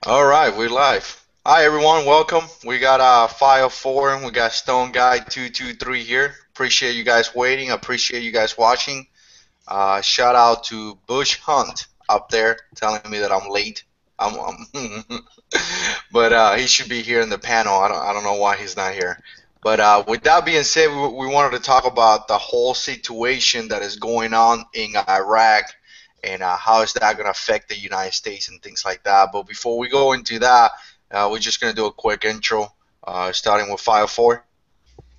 All right, we're live. Hi everyone, welcome. We got File 4 and we got Stone Guy 223 here. Appreciate you guys waiting. Appreciate you guys watching. Shout out to Bush Hunt up there telling me that I'm late. But he should be here in the panel. I don't know why he's not here. But with that being said, we wanted to talk about the whole situation that is going on in Iraq and how is that going to affect the United States and things like that. But before we go into that, we're just going to do a quick intro, starting with File 4.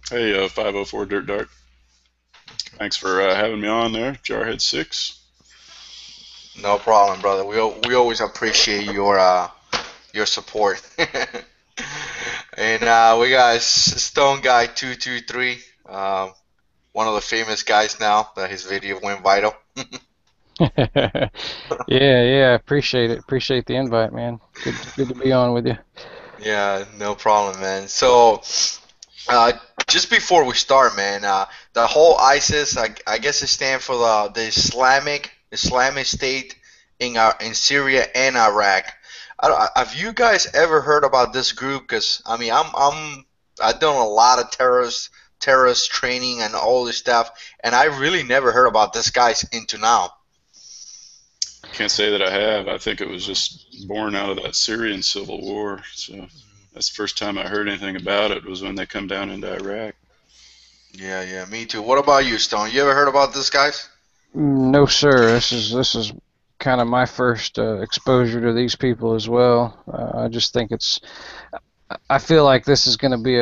Hey, 504 Dirt Dart. Thanks for having me on there, JH6. No problem, brother. We always appreciate your support. And we got Stone Guy 223, one of the famous guys now that his video went viral. Yeah, appreciate it. Appreciate the invite, man. Good to be on with you. Yeah, no problem, man. So, uh, just before we start, man, the whole ISIS, I guess it stands for the Islamic State in Syria and Iraq. Have you guys ever heard about this group? Because I mean, I've done a lot of terrorist training and all this stuff, and I really never heard about this guys into now. Can't say that I have. I think it was just born out of that Syrian civil war. So that's the first time I heard anything about it was when they come down into Iraq. Yeah, me too. What about you, Stone? You ever heard about this guys? No, sir. This is kind of my first exposure to these people as well. I just think I feel like this is going to be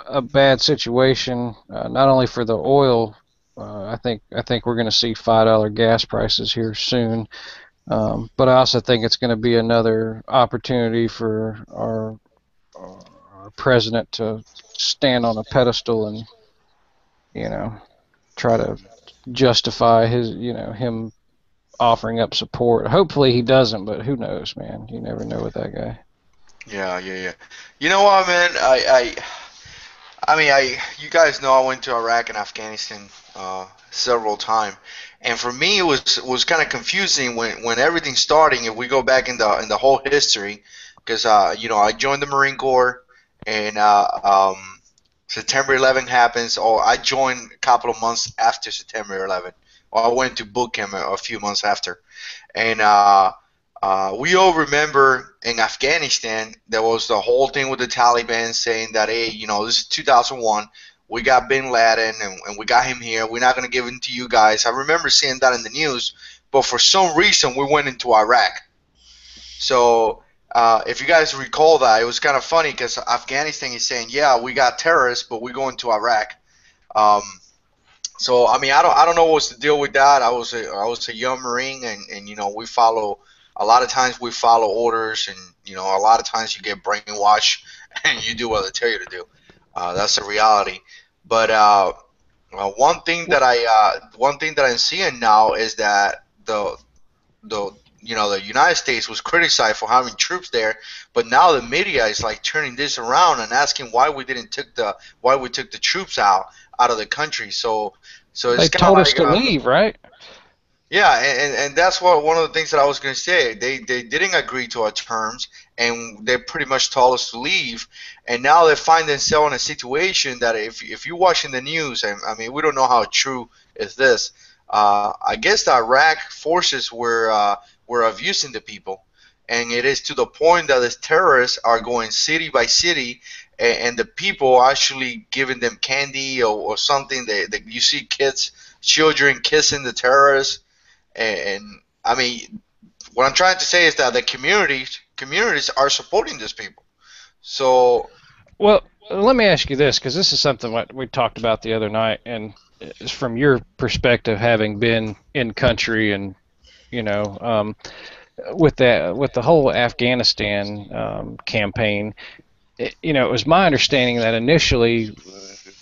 a bad situation, not only for the oil. I think we're going to see $5 gas prices here soon. But I also think it's going to be another opportunity for our president to stand on a pedestal and, you know, try to justify him offering up support. Hopefully he doesn't, but who knows, man? You never know with that guy. Yeah. You know what, man? You guys know I went to Iraq and Afghanistan several times, and for me it was kind of confusing when everything starting. If we go back in the whole history, because I joined the Marine Corps, and September 11 happens. Or I joined a couple of months after September 11. Or I went to boot camp a few months after, and we all remember in Afghanistan, there was the whole thing with the Taliban saying that, hey, this is 2001. We got bin Laden and we got him here. We're not going to give him to you guys. I remember seeing that in the news. But for some reason, we went into Iraq. So if you guys recall that, it was kind of funny because Afghanistan is saying, yeah, we got terrorists, but we're going to Iraq. Um, so, I mean, I don't know what's the deal with that. I was a young Marine, and we follow a lot of times we follow orders, and a lot of times you get brainwashed and you do what they tell you to do. That's the reality. But one thing that I'm seeing now is that the United States was criticized for having troops there, but now the media is like turning this around and asking why we took the troops out of the country. So They it's kind of told us like to leave, right? yeah, and that's one of the things that I was going to say. They didn't agree to our terms, and they pretty much told us to leave. And now they find themselves in a situation that if you're watching the news, and I mean, we don't know how true is this. I guess the Iraq forces were abusing the people, and it is to the point that the terrorists are going city by city, and the people are actually giving them candy or something. That you see children kissing the terrorists. And I mean, what I'm trying to say is that the communities are supporting these people. So Well, let me ask you this, because this is something what we talked about the other night, and it's from your perspective, having been in country, and you know, um, with the whole Afghanistan campaign, it was my understanding that initially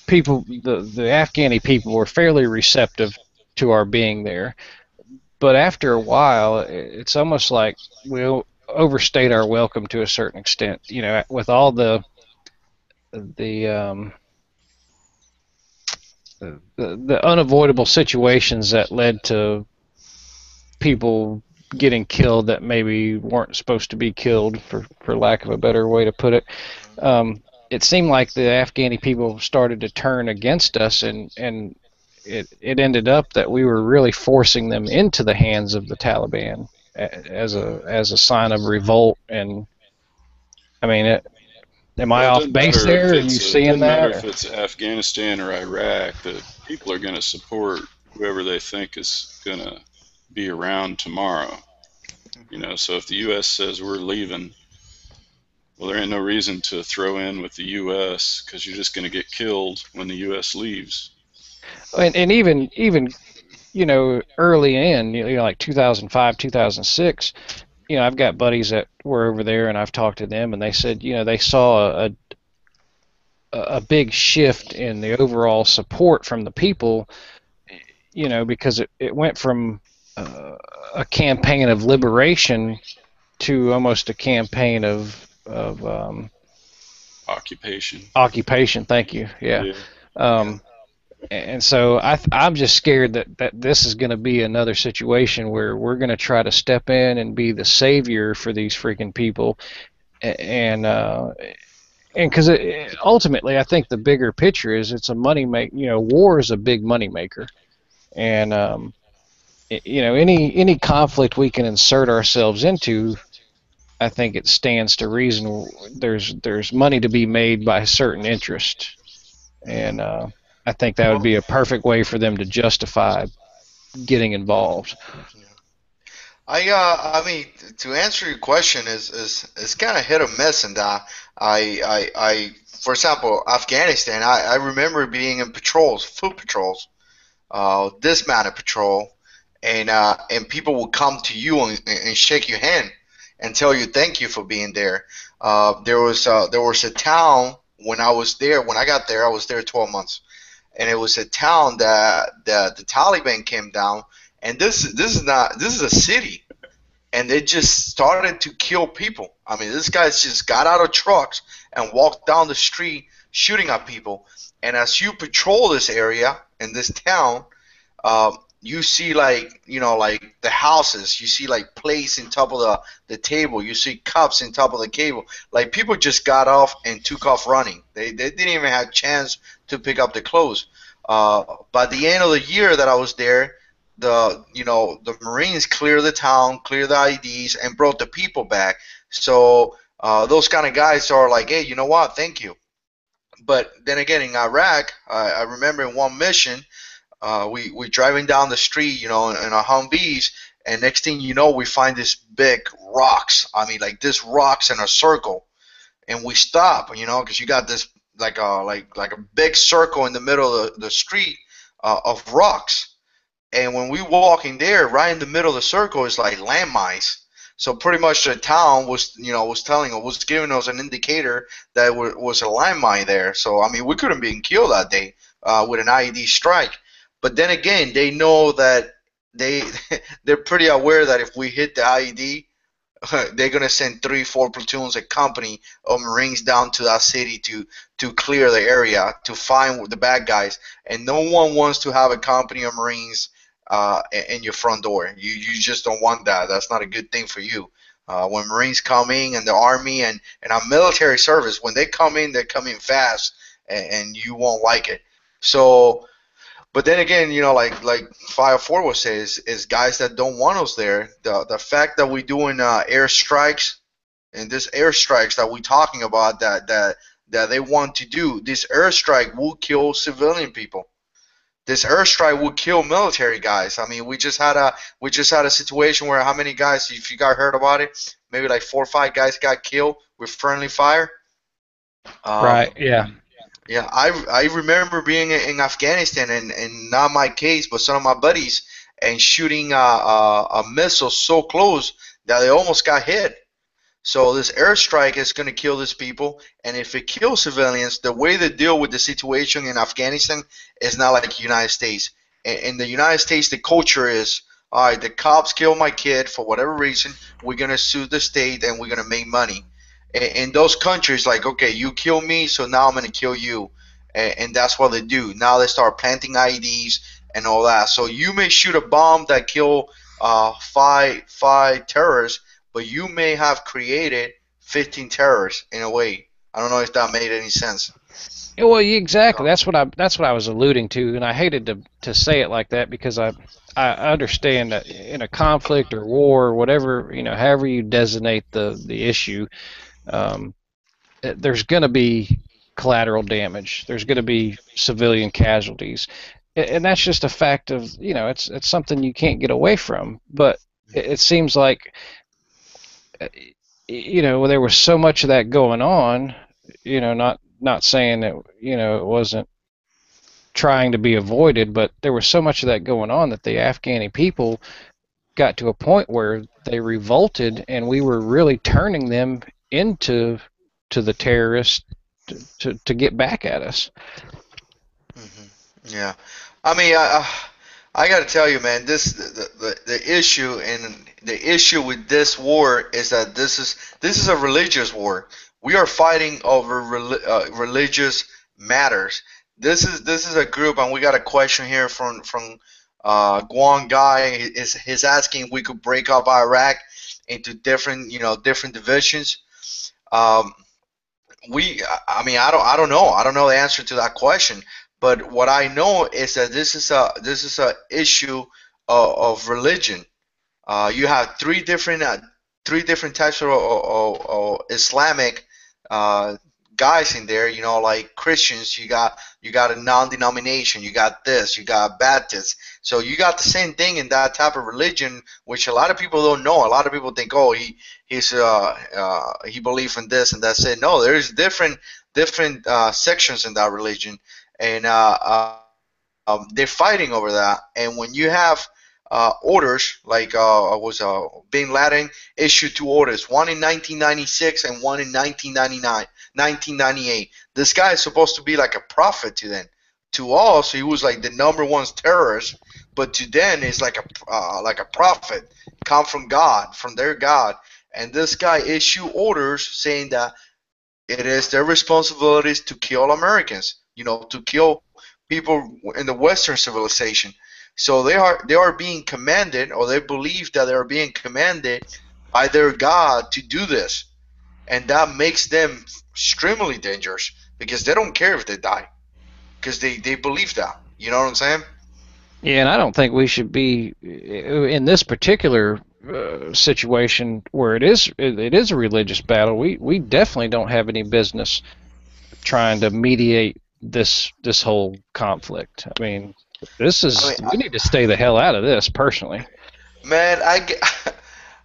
the Afghani people were fairly receptive to our being there, but after a while, it's almost like we overstayed our welcome to a certain extent. With all the um, the unavoidable situations that led to people getting killed that maybe weren't supposed to be killed, for lack of a better way to put it. It seemed like the Afghani people started to turn against us, and it ended up that we were really forcing them into the hands of the Taliban as a sign of revolt. And I mean, am I Well, off base there? Are you it seeing doesn't matter that? if it's Afghanistan or Iraq. The people are going to support whoever they think is going to be around tomorrow. You know, so if the U.S. says we're leaving, well, there ain't no reason to throw in with the U.S. because you're just going to get killed when the U.S. leaves. And even early in, like 2005, 2006, I've got buddies that were over there, and I've talked to them, and they said, they saw a big shift in the overall support from the people, because it went from a campaign of liberation to almost a campaign of Occupation. occupation. Thank you. Yeah. Yeah. Um, and so I'm just scared that this is going to be another situation where we're going to try to step in and be the savior for these freaking people, and because ultimately I think the bigger picture is it's a money make. War is a big money maker, and any conflict we can insert ourselves into, I think it stands to reason there's money to be made by certain interest, and I think that would Well, be a perfect way for them to justify getting involved. yeah. I mean, to answer your question is kind of hit or miss, and for example, Afghanistan. I remember being in patrols, foot patrols, dismounted patrol, and people will come to you and shake your hand and tell you thank you for being there. There was a town when I was there. When I got there, I was there 12 months, and it was a town that the Taliban came down. And this is a city, and they just started to kill people. I mean, this guys just got out of trucks and walked down the street shooting at people. And as you patrol this area in this town, you see like the houses. You see like plates on top of the table. You see cups on top of the table. Like people just got off and took off running. They didn't even have a chance to pick up the clothes. By the end of the year that I was there, the Marines cleared the town, cleared the IDs, and brought the people back. So those kind of guys are like, hey, you know what? Thank you. But then again, in Iraq, I remember in one mission, we driving down the street, in our Humvees, and next thing you know, we find this big rocks. I mean, like this rocks in a circle, and we stop, because you got this like a big circle in the middle of the street of rocks. And when we walk in there, right in the middle of the circle is like landmines. So pretty much the town was giving us an indicator that it was a landmine there. So I mean, we couldn't be killed that day with an IED strike. But then again, they know that they're pretty aware that if we hit the IED, they're gonna send 3, 4 platoons, a company of Marines down to that city to clear the area, to find the bad guys. And no one wants to have a company of Marines in your front door. You just don't want that. That's not a good thing for you. When Marines come in, and the Army and our military service, when they come in, they come in fast, and you won't like it. So, but then again, like Fire 4 will say, is guys that don't want us there. The fact that we're doing airstrikes, and this airstrikes that we're talking about that they want to do, this airstrike will kill civilian people. This airstrike will kill military guys. I mean, we just had a situation where how many guys, if you guys heard about it, maybe like 4 or 5 guys got killed with friendly fire. Right. Yeah. Yeah, I remember being in Afghanistan, and not my case, but some of my buddies, and shooting a missile so close that they almost got hit. So this airstrike is going to kill these people, and if it kills civilians, the way they deal with the situation in Afghanistan is not like the United States. In the United States, the culture is, all right, the cops killed my kid for whatever reason, we're going to sue the state and we're going to make money. In those countries, like, okay, you kill me, so now I'm going to kill you. And that's what they do. Now they start planting IEDs and all that. So you may shoot a bomb that kill five terrorists, but you may have created 15 terrorists in a way. I don't know if that made any sense. Yeah, well, exactly. So, That's what I was alluding to, and I hated to say it like that because I understand that in a conflict or war or whatever, however you designate the issue, um, there's going to be collateral damage. There's going to be civilian casualties, and that's just a fact of it's something you can't get away from. But it seems like there was so much of that going on. Not saying that it wasn't trying to be avoided, but there was so much of that going on that the Afghani people got to a point where they revolted, and we were really turning them into the terrorists to get back at us. yeah. I mean, I got to tell you, man, the issue and the issue with this war is that this is a religious war. We are fighting over religious matters. This is a group, and we got a question here from Guan Guy. He's asking if we could break up Iraq into different divisions. Um, I mean, I don't know. I don't know the answer to that question. But what I know is that this is a issue of religion. You have three different types of Islamic uh, guys in there. Like Christians, you got a non-denomination. You got this. You got Baptists. So you got the same thing in that type of religion, which a lot of people don't know. A lot of people think, oh, he believes in this and that's it. No, there's different sections in that religion, and they're fighting over that. And when you have orders like was Bin Laden issued two orders, one in 1996 and one in 1999, 1998. This guy is supposed to be like a prophet to them. To us, he was like the number one terrorist, but to them, it's like a prophet, come from God, from their God. And this guy issued orders saying that it is their responsibilities to kill Americans, to kill people in the Western civilization. So they are being commanded, or they believe that they are being commanded by their God to do this, and that makes them extremely dangerous because they don't care if they die because they believe that. You know what I'm saying? Yeah, and I don't think we should be in this particular situation where it is a religious battle. We definitely don't have any business trying to mediate this whole conflict. I mean, I mean, we need to stay the hell out of this personally. man, I get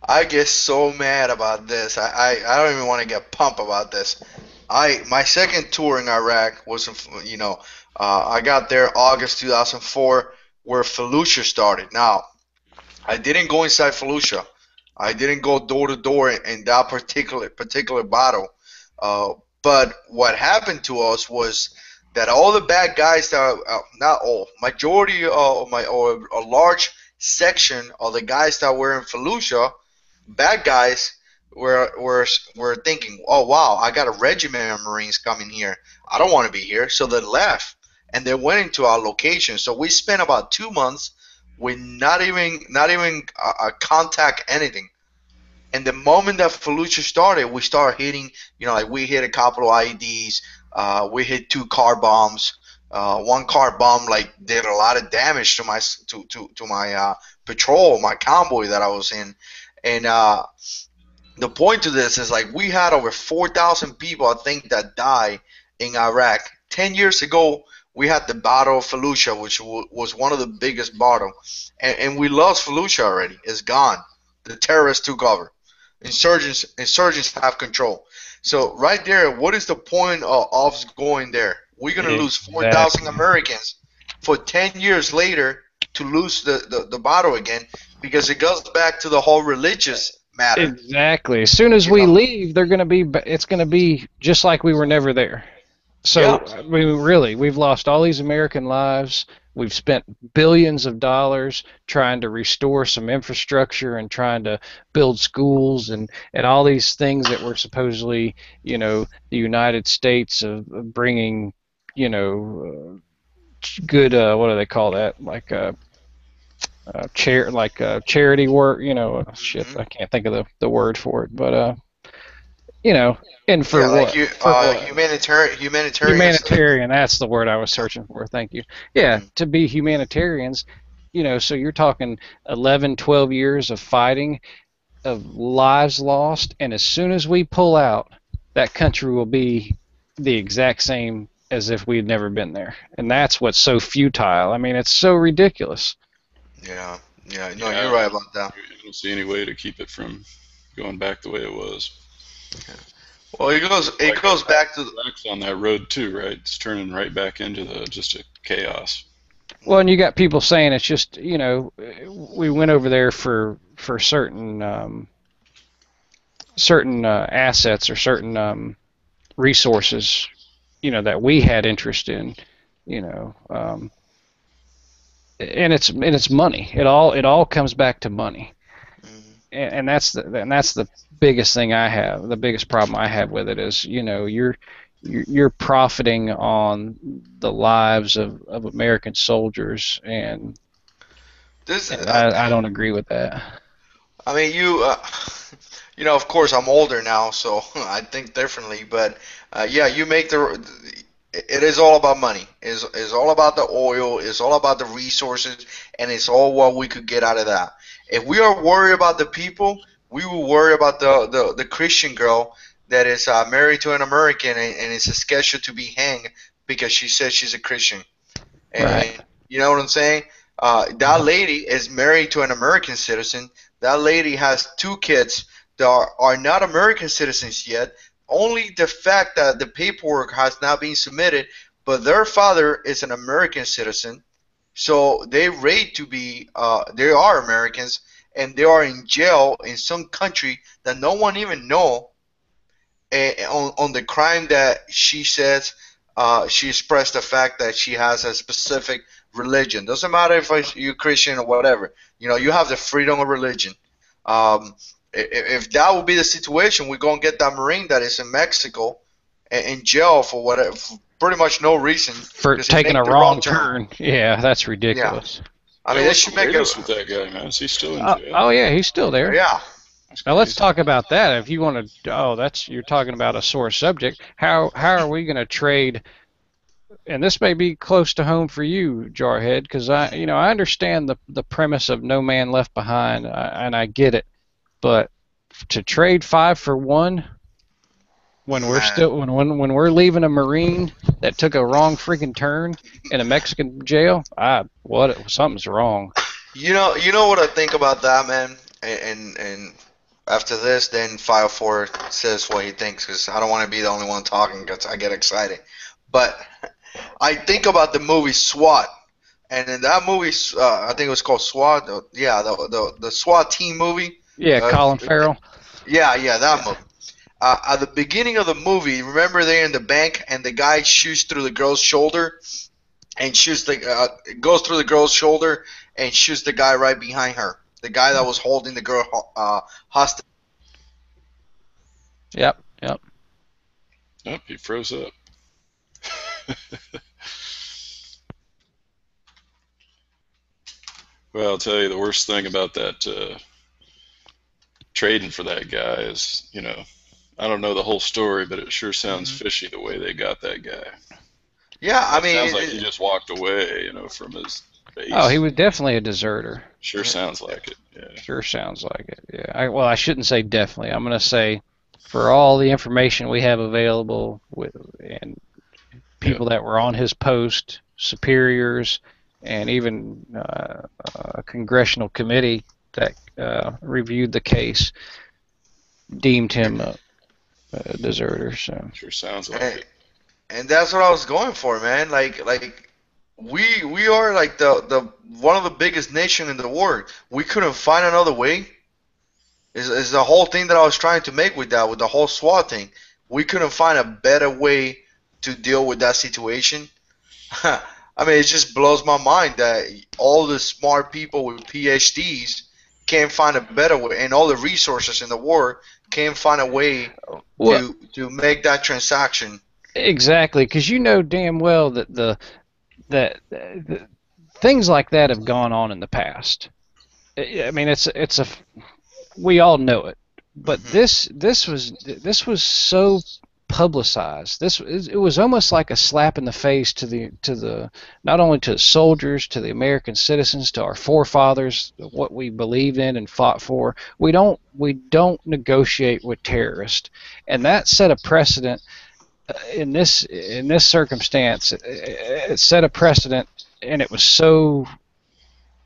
I get so mad about this. I don't even want to get pumped about this. My second tour in Iraq was, I got there August 2004, where Fallujah started. Now, I didn't go inside Fallujah. I didn't go door to door in that particular battle. Uh, but what happened to us was that all the bad guys that not all, majority of my or a large section of the guys that were in Fallujah, bad guys were thinking, oh wow, I got a regiment of Marines coming here. I don't want to be here, so they left and they went into our location. So we spent about 2 months with not even contact anything. And the moment that Fallujah started, we started hitting. Like we hit a couple of IEDs. We hit two car bombs. One car bomb like did a lot of damage to my patrol, my convoy that I was in. And the point to this is like we had over 4,000 people, I think, that died in Iraq. 10 years ago, we had the Battle of Fallujah, which was one of the biggest battles, and we lost Fallujah already. It's gone. The terrorists took over. Insurgents have control. So right there, what is the point of us going there? We're gonna lose 4,000 Exactly. Americans for 10 years later to lose the battle again because it goes back to the whole religious matter. Exactly. As soon as You we know? leave, it's going to be just like we were never there. Yeah. So, I mean, really, we've lost all these American lives. We've spent billions of dollars trying to restore some infrastructure and trying to build schools and all these things that were supposedly, the United States of bringing, good, what do they call that? Like charity work. Shit, Hmm. I can't think of the word for it, but you know, and for Yeah, like what? For what? humanitarian stuff. Humanitarian, that's the word I was searching for. Thank you. Yeah, Mm-hmm. to be humanitarians, so you're talking 11, 12 years of fighting, of lives lost, and as soon as we pull out, that country will be the exact same as if we'd never been there. And that's what's so futile. I mean, it's so ridiculous. Yeah, yeah. No, you're Yeah, right about that. I don't see any way to keep it from going back the way it was. Well, it It goes looks it like goes back to. Iraq's on that road too, right? It's turning right back into just a chaos. Well, and you got people saying it's just, we went over there for certain assets or certain resources, that we had interest in, you know, um, and it's money. It all comes back to money, Mhm. and that's the biggest thing I have. The biggest problem I have with it is, you're profiting on the lives of American soldiers, and This, and I don't agree with that. I mean, of course, I'm older now, so I think differently. But yeah, you make the. It is all about money. Is all about the oil. It's all about the resources, and it's all what we could get out of that. If we are worried about the people, we will worry about the Christian girl that is married to an American and is scheduled to be hanged because she says she's a Christian. Right. And you know what I'm saying? That lady is married to an American citizen. That lady has two kids that are not American citizens yet. Only the fact that the paperwork has not been submitted, but their father is an American citizen. So they rate to be, they are Americans, and they are in jail in some country that no one even know on the crime that she says she expressed the fact that she has a specific religion. Doesn't matter if you're Christian or whatever. You have the freedom of religion. If that would be the situation, we're gonna get that Marine that is in Mexico in jail for whatever, for pretty much no reason For because he taking made a the wrong wrong turn. turn. Yeah, that's Yeah, ridiculous. I Yeah, mean they what's the should make it. latest with that guy, man? Is he still in Oh, jail? oh yeah, he's still there. Yeah. That's Now let's crazy. talk about that. If you want to, that's you're talking about a sore subject. How are we going to trade? And this may be close to home for you, Jarhead, because I understand the premise of no man left behind, and I get it. But to trade 5 for 1 when we're Man. still when we're leaving a Marine that took a wrong freaking turn in a Mexican jail, something's wrong. You know what I think about that, man. And after this, then File 4 says what he thinks, because I don't want to be the only one talking, because I get excited. But I think about the movie SWAT, and in that movie, I think it was called SWAT. Yeah, the SWAT team movie. Yeah, Uh, Colin Farrell. yeah, that Yeah. movie. At the beginning of the movie, remember they're in the bank and the guy shoots through the girl's shoulder and goes through the girl's shoulder and shoots the guy right behind her. The guy that was holding the girl hostage. Yep. Yep. Yep, he froze up. Well, I'll tell you the worst thing about that trading for that guy is, I don't know the whole story, but it sure sounds Hmm. fishy the way they got that guy. Yeah, I It mean, sounds like he just walked away, from his Oh, he base. was definitely a deserter. Sure sounds like it. Yeah. Sure sounds like it. Yeah. I shouldn't say definitely. I'm going to say for all the information we have available and Yeah. people that were on his post, superiors, and even a congressional committee that reviewed the case deemed him a deserter. So Sure sounds like and, it. and that's what I was going for, man. Like we are like the one of the biggest nation in the world. We couldn't find another way. Is the whole thing that I was trying to make with that, with the whole SWAT thing. We couldn't find a better way to deal with that situation. I mean, it just blows my mind that all the smart people with PhDs can't find a better way, and all the resources in the world can't find a way well, to make that transaction. exactly, because you know damn well that the things like that have gone on in the past. I mean, it's a we all know it, but Hmm. this was so publicized. It was almost like a slap in the face to the not only to the soldiers, to the American citizens, to our forefathers, what we believed in and fought for. We don't negotiate with terrorists, and that set a precedent in this circumstance. It set a precedent, and it was so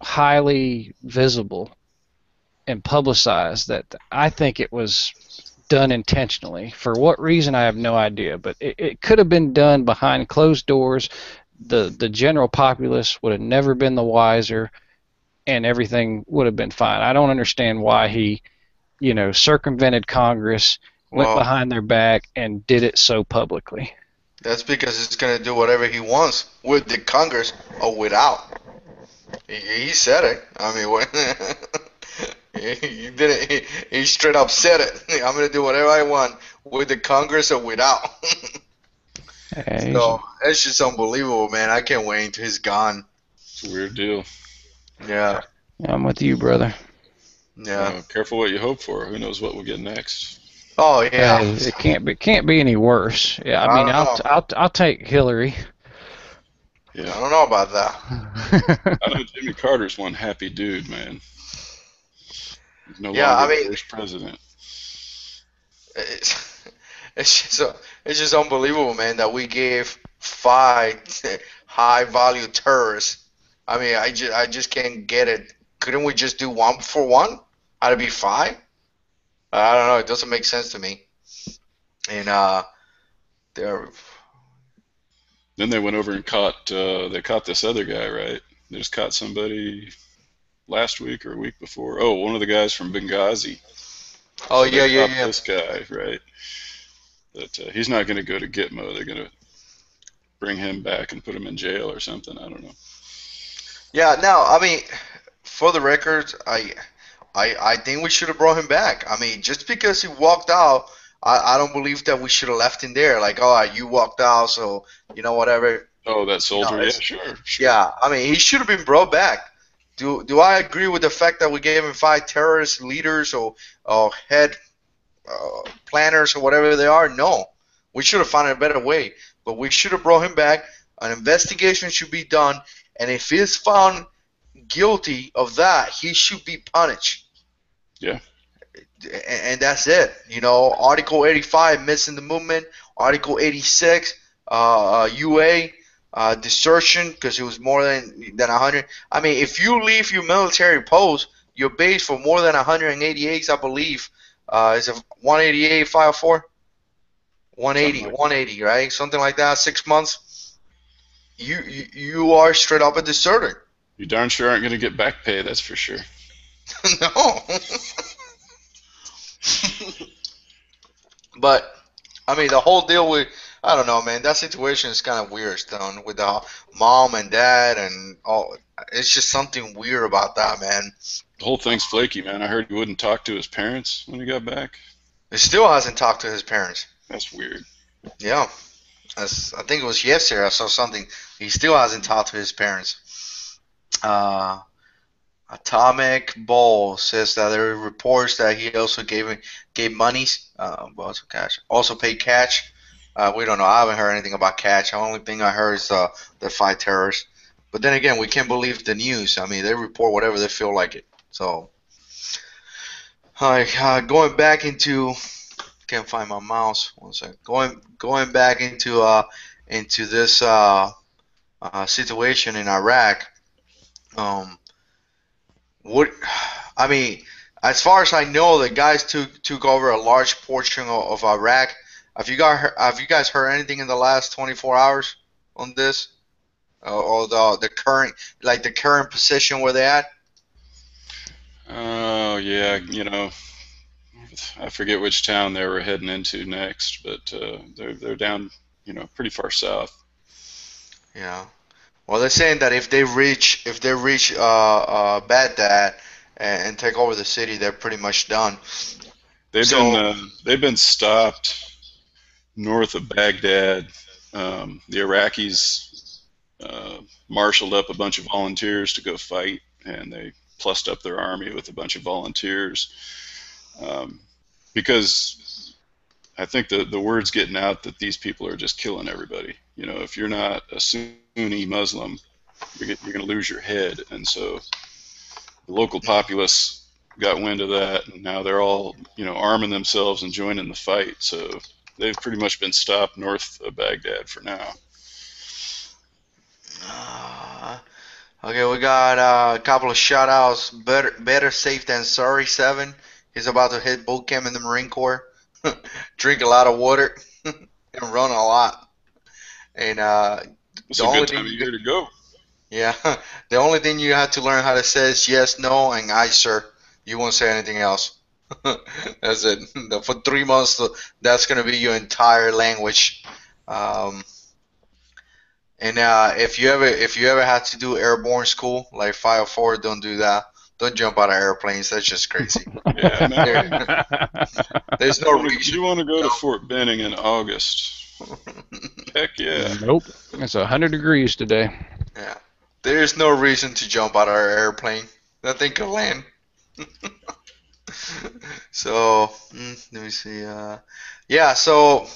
highly visible and publicized that I think it was done intentionally. For what reason, I have no idea, but it could have been done behind closed doors. The general populace would have never been the wiser, and everything would have been fine. I don't understand why he, circumvented Congress, went Well, behind their back, and did it so publicly. that's because he's gonna do whatever he wants with the Congress or without. He said it. I mean, what? He didn't. He straight up said it. I'm gonna do whatever I want with the Congress or without. Yeah, So it's just unbelievable, man. I can't wait until he's gone. It's a weird deal. Yeah, I'm with you, brother. yeah. Careful what you hope for. Who knows what we'll get next? Oh yeah. Hey, it can't be any worse. Yeah, I I mean, don't know. I'll take Hillary. Yeah. I don't know about that. I know Jimmy Carter's one happy dude, man. He's no Yeah, longer I the mean, worst president. it's, it's just unbelievable, man, that we gave five high value terrorists. I mean, I just can't get it. Couldn't we just do one for one? How to be five? I don't know. It doesn't make sense to me. And they're Then they went over and caught this other guy, right? They just caught somebody last week or a week before. Oh, one of the guys from Benghazi. oh So they yeah, yeah, caught yeah. this guy, right? That he's not going to go to Gitmo. They're going to bring him back and put him in jail or something. I don't know. Yeah, no, I mean, for the record, I think we should have brought him back. I mean, just because he walked out, I don't believe that we should have left him there. Like, oh, you walked out, so whatever. Oh, that You know, soldier? Yeah, it's sure, sure. yeah. I mean, he should have been brought back. Do I agree with the fact that we gave him five terrorist leaders or head planners or whatever they are? No, we should have found a better way. But we should have brought him back. An investigation should be done, and if he's found guilty of that, he should be punished. Yeah. And that's it. Article 85, missing the movement. Article 86, UA, desertion, because it was more than 100. I mean, if you leave your military post, your base for more than 188, I believe, is a 188, 504? Something 180, like 180, right? Something like that, 6 months. You are straight up a deserter. you darn sure aren't going to get back pay, that's for sure. No. But I mean, the whole deal with I don't know, man. That situation is kind of weird, Stone, with the mom and dad and all. It's just something weird about that, man. The whole thing's flaky, man. I heard he wouldn't talk to his parents when he got back. He still hasn't talked to his parents. That's weird. Yeah, I think it was yesterday I saw something. He still hasn't talked to his parents. Uh, Atomic Ball says that there are reports that he also gave monies, but also cash, also paid cash. We don't know. I haven't heard anything about cash. The only thing I heard is the five terrorists. But then again, we can't believe the news. I mean, they report whatever they feel like it. So, going back into can't find my mouse. One second. Going back into this situation in Iraq. Um, what I mean, as far as I know, the guys took over a large portion of Iraq. Have you guys heard anything in the last 24 hours on this, or the current the current position where they at? Oh, yeah, I forget which town they were heading into next, but they're down, pretty far south. Yeah. Well, they're saying that if they reach Baghdad and take over the city, they're pretty much done. So They've been stopped north of Baghdad. The Iraqis marshaled up a bunch of volunteers to go fight, and they plussed up their army with a bunch of volunteers, because I think the word's getting out that these people are just killing everybody. You know, if you're not a Sunni Muslim, you're going to lose your head. And so the local populace got wind of that, and now they're all, you know, arming themselves and joining the fight. So they've pretty much been stopped north of Baghdad for now. Okay, we got a couple of shout outs. Better safe than sorry, 7. He's about to hit boot camp in the Marine Corps. Drink a lot of water and run a lot. And It's the a only good thing time of year to go. yeah, the only thing you have to learn how to say is yes, no, and I, sir. You won't say anything else. That's it. For 3 months, that's going to be your entire language. And if you ever had to do airborne school like 504, don't do that. Don't jump out of airplanes. That's just crazy. Yeah, man. There's no reason. You want to go to Fort Benning in August? Heck yeah. Nope. It's 100 degrees today. Yeah. There's no reason to jump out of our airplane. That thing could land. So let me see. Yeah. So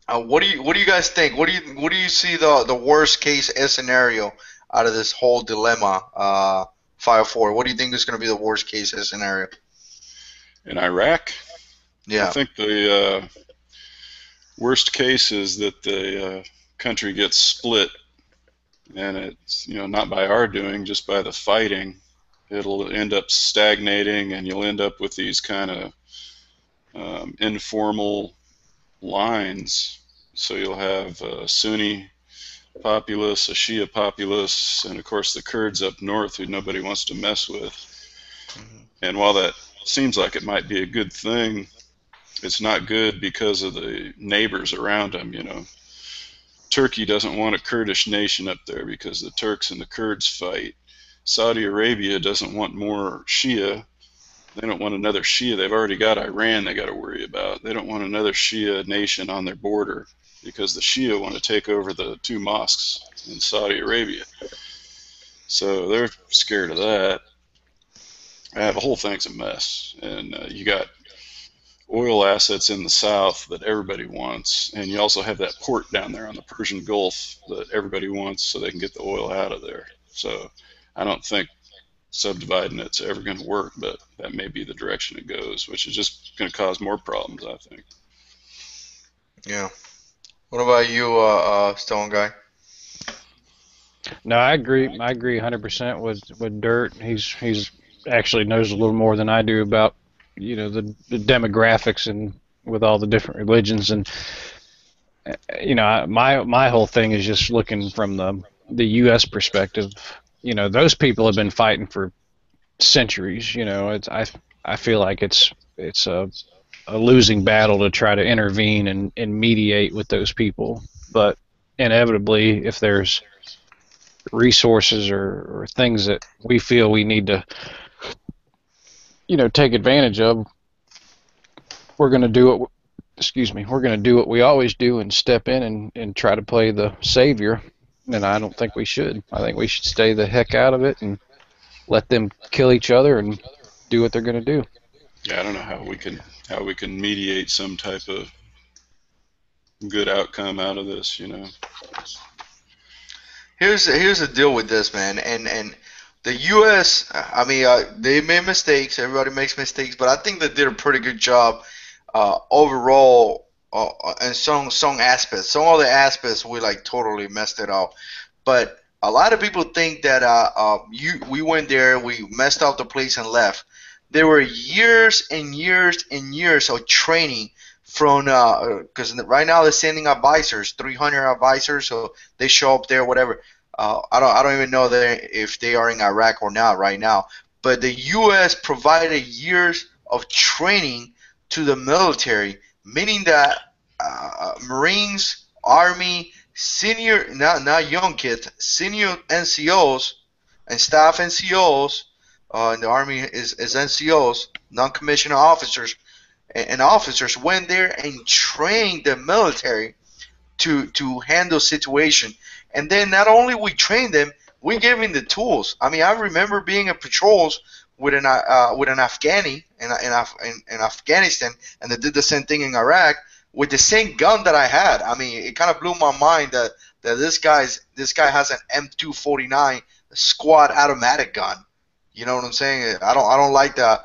what do you guys think? What do you see the worst case scenario out of this whole dilemma? 504. What do you think is going to be the worst case scenario? In Iraq? Yeah. I think the worst case is that the country gets split, and it's, you know, not by our doing, just by the fighting. It'll end up stagnating, and you'll end up with these kind of informal lines. So you'll have a Sunni populace, a Shia populace, and of course the Kurds up north who nobody wants to mess with. And while that seems like it might be a good thing, it's not good because of the neighbors around them. You know, Turkey doesn't want a Kurdish nation up there because the Turks and the Kurds fight. Saudi Arabia doesn't want more Shia. They don't want another Shia. They've already got Iran they got to worry about. They don't want another Shia nation on their border because the Shia want to take over the 2 mosques in Saudi Arabia. So they're scared of that. The whole thing's a mess. And you got oil assets in the south that everybody wants, and you also have that port down there on the Persian Gulf that everybody wants so they can get the oil out of there. So I don't think subdividing it's ever going to work, but that may be the direction it goes, which is just going to cause more problems, I think. Yeah. What about you, Stone Guy? No, I agree. I agree 100% with Dirt. He's actually knows a little more than I do about, you know, the demographics and with all the different religions. And you know, my whole thing is just looking from the U.S. perspective. You know, those people have been fighting for centuries. You know, I feel like it's a losing battle to try to intervene and mediate with those people. But inevitably, if there's resources or things that we feel we need to, you know, take advantage of, we're going to do it. We're going to do what we always do and step in and try to play the savior. And I don't think we should. I think we should stay the heck out of it and let them kill each other and do what they're going to do. Yeah, I don't know how we can mediate some type of good outcome out of this, you know. Here's the deal with this, man, and the U.S. I mean, they made mistakes. Everybody makes mistakes, but I think they did a pretty good job overall. And some aspects, some other aspects, we like totally messed it up. But a lot of people think that we went there, we messed up the place and left. There were years and years and years of training from because right now they're sending advisors, 300 advisors, so they show up there, whatever. I don't even know if they are in Iraq or not right now. But the U.S. provided years of training to the military, meaning that Marines, Army, senior, not young kids, senior NCOs and staff NCOs, and the Army is NCOs, non-commissioned officers, and officers went there and trained the military to handle situation. And then not only we trained them, we gave him the tools. I mean, I remember being in patrols with an Afghani in Afghanistan, and they did the same thing in Iraq with the same gun that I had. I mean, it kind of blew my mind that this guy has an M249 squad automatic gun. You know what I'm saying? I don't like the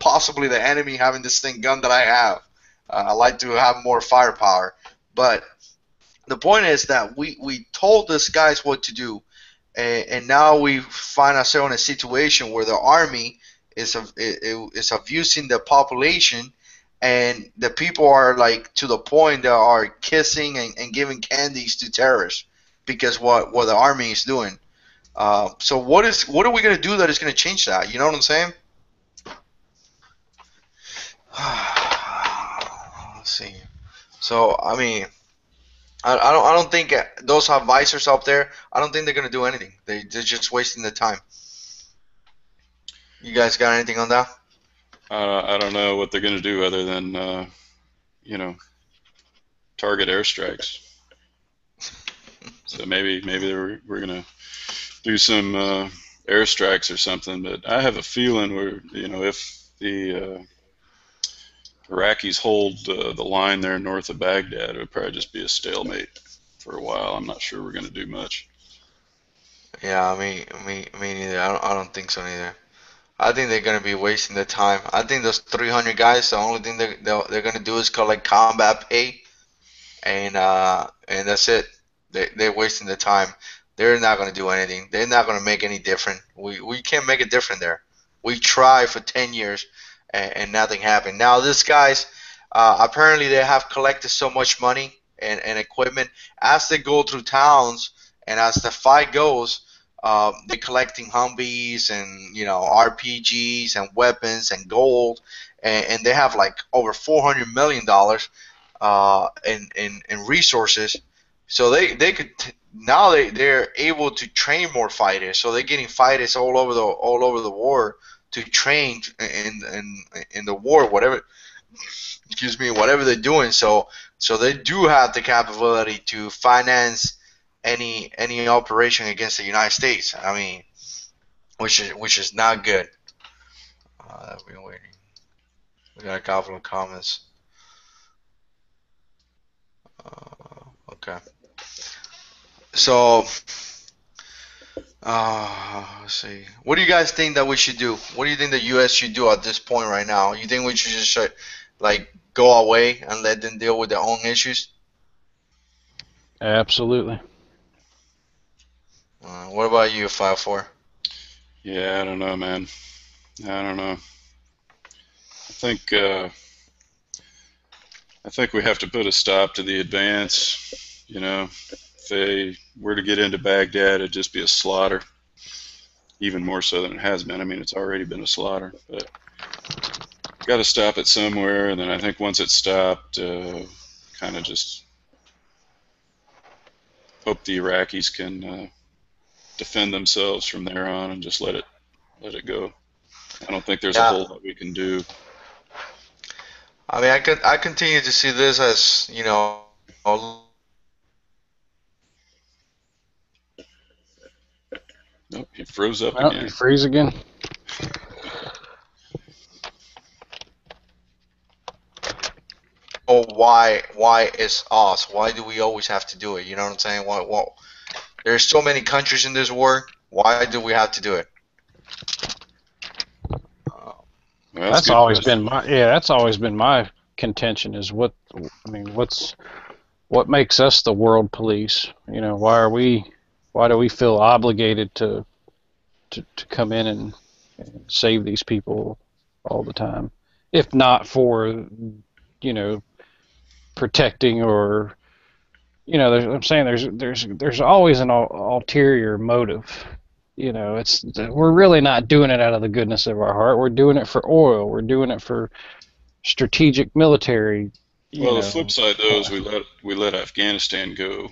possibly the enemy having this thing gun that I have. I like to have more firepower. But the point is that we told these guys what to do, and now we find ourselves in a situation where the army is abusing the population, and the people are like to the point that are kissing and giving candies to terrorists because what the army is doing. So what are we gonna do that is gonna change that? You know what I'm saying? Let's see. So I mean, I don't think those advisors up there. I don't think they're gonna do anything. They're just wasting the time. You guys got anything on that? I don't know what they're going to do other than, you know, target airstrikes. So maybe we're going to do some airstrikes or something. But I have a feeling if the Iraqis hold the line there north of Baghdad, it would probably just be a stalemate for a while. I'm not sure we're going to do much. Yeah, me neither. I don't think so neither. I think they're gonna be wasting the time. I think those 300 guys, the only thing they're gonna do is collect combat pay, and that's it. They're wasting the time. They're not gonna do anything. They're not gonna make any different. We can't make it different there. We tried for 10 years, and nothing happened. Now these guys, apparently they have collected so much money and equipment as they go through towns and as the fight goes. They're collecting Humvees and RPGs and weapons and gold, and they have like over $400 million in resources. So they could now they're able to train more fighters. So they're getting fighters all over the war to train in the war, whatever. Excuse me, whatever they're doing. So they do have the capability to finance any operation against the United States. I mean, which is not good. I've been waiting. We got a couple of comments. Okay. So, let's see. What do you guys think that we should do? What do you think the U.S. should do at this point right now? You think we should just like go away and let them deal with their own issues? Absolutely. What about you, 5-4? Yeah, I don't know, man. I don't know. I think we have to put a stop to the advance. If they were to get into Baghdad, it'd just be a slaughter, even more so than it has been. I mean, it's already been a slaughter, but got to stop it somewhere. And then I think once it's stopped, kind of just hope the Iraqis can defend themselves from there on and just let it go. I don't think there's a whole lot we can do. I mean, I continue to see this as Nope, he froze up Oh, again. you freeze again? Oh, why is us? Why do we always have to do it? You know what I'm saying? What there's so many countries in this war. Why do we have to do it? Well, That's always been my contention is what makes us the world police? Why do we feel obligated to come in and save these people all the time? If not for, protecting or, I'm saying there's always an ulterior motive. We're really not doing it out of the goodness of our heart. We're doing it for oil. We're doing it for strategic military. Well, the flip side though is we let Afghanistan go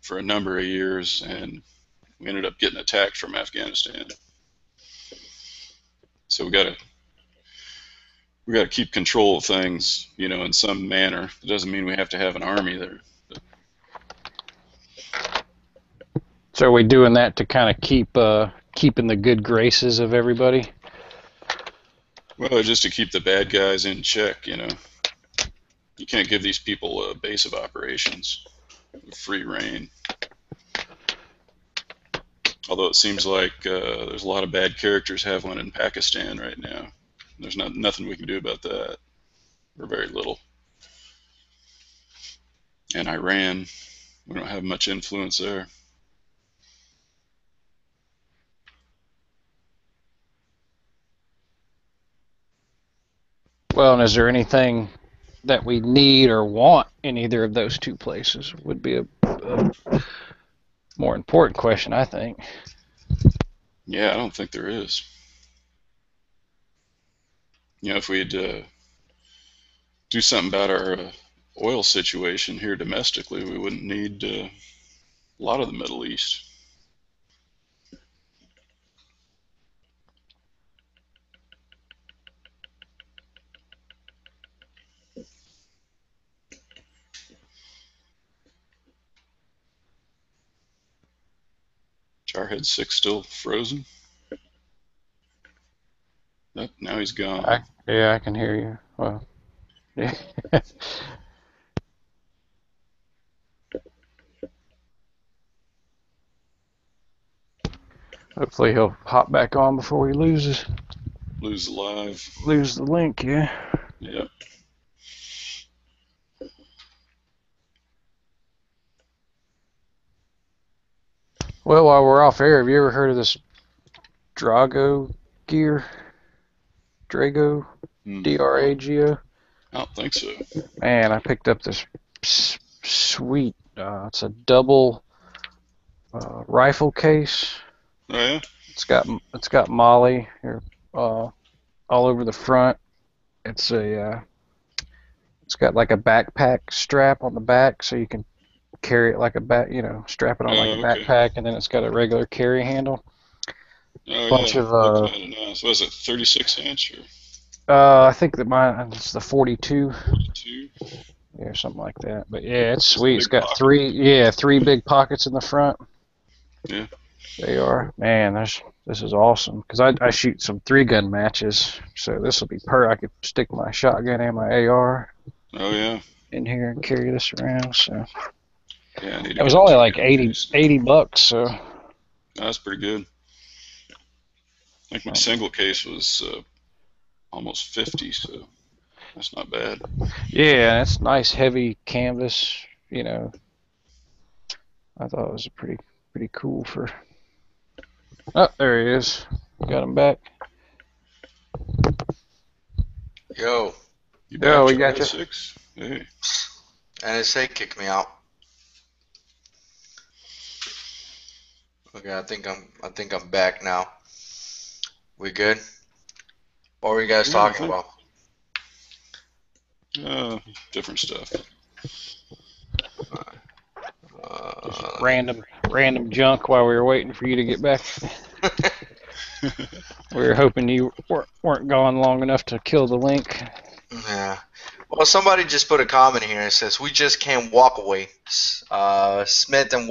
for a number of years, and we ended up getting attacked from Afghanistan. So we got to keep control of things, in some manner. It doesn't mean we have to have an army there. So are we doing that to kind of keep in the good graces of everybody? Well, just to keep the bad guys in check, You can't give these people a base of operations, free reign. Although it seems like there's a lot of bad characters have one in Pakistan right now. There's nothing we can do about that, or very little. And Iran, we don't have much influence there. Well, and is there anything that we need or want in either of those two places? Would be a more important question, I think. Yeah, I don't think there is. If we'd do something about our oil situation here domestically, we wouldn't need a lot of the Middle East. JH6 still frozen? Nope, now he's gone. Yeah, I can hear you. Well, yeah. Hopefully he'll hop back on before he lose the link. Yeah. Yep. Well, while we're off air, have you ever heard of this Drago gear? Drago, Drago. I don't think so. Man, I picked up this sweet. It's a double rifle case. Oh yeah. It's got Molly here all over the front. It's got like a backpack strap on the back, so you can carry it like a strap it on like a backpack, and then it's got a regular carry handle. Oh Bunch yeah. of nice. Was it 36 inch or? I think that mine it's the 42. 42. Yeah, something like that. But yeah, it's sweet. It's got three big pockets in the front. Yeah. They are. Man, this is awesome because I shoot some 3-gun matches, so this will be I could stick my shotgun and my AR. Oh yeah. In here and carry this around. So. Yeah. It was only like $80, so. That's pretty good. I think my single case was almost 50, so that's not bad. Yeah, it's nice heavy canvas. I thought it was pretty cool for. Oh, there he is. Got him back. Yo. You back, we got you. Hey. NSA kicked me out. Okay, I think I'm back now. We good? What were you guys talking about? Different stuff. Random junk while we were waiting for you to get back. We were hoping you weren't gone long enough to kill the link. Yeah. Well, somebody just put a comment here. It says, we just can't walk away. Smith and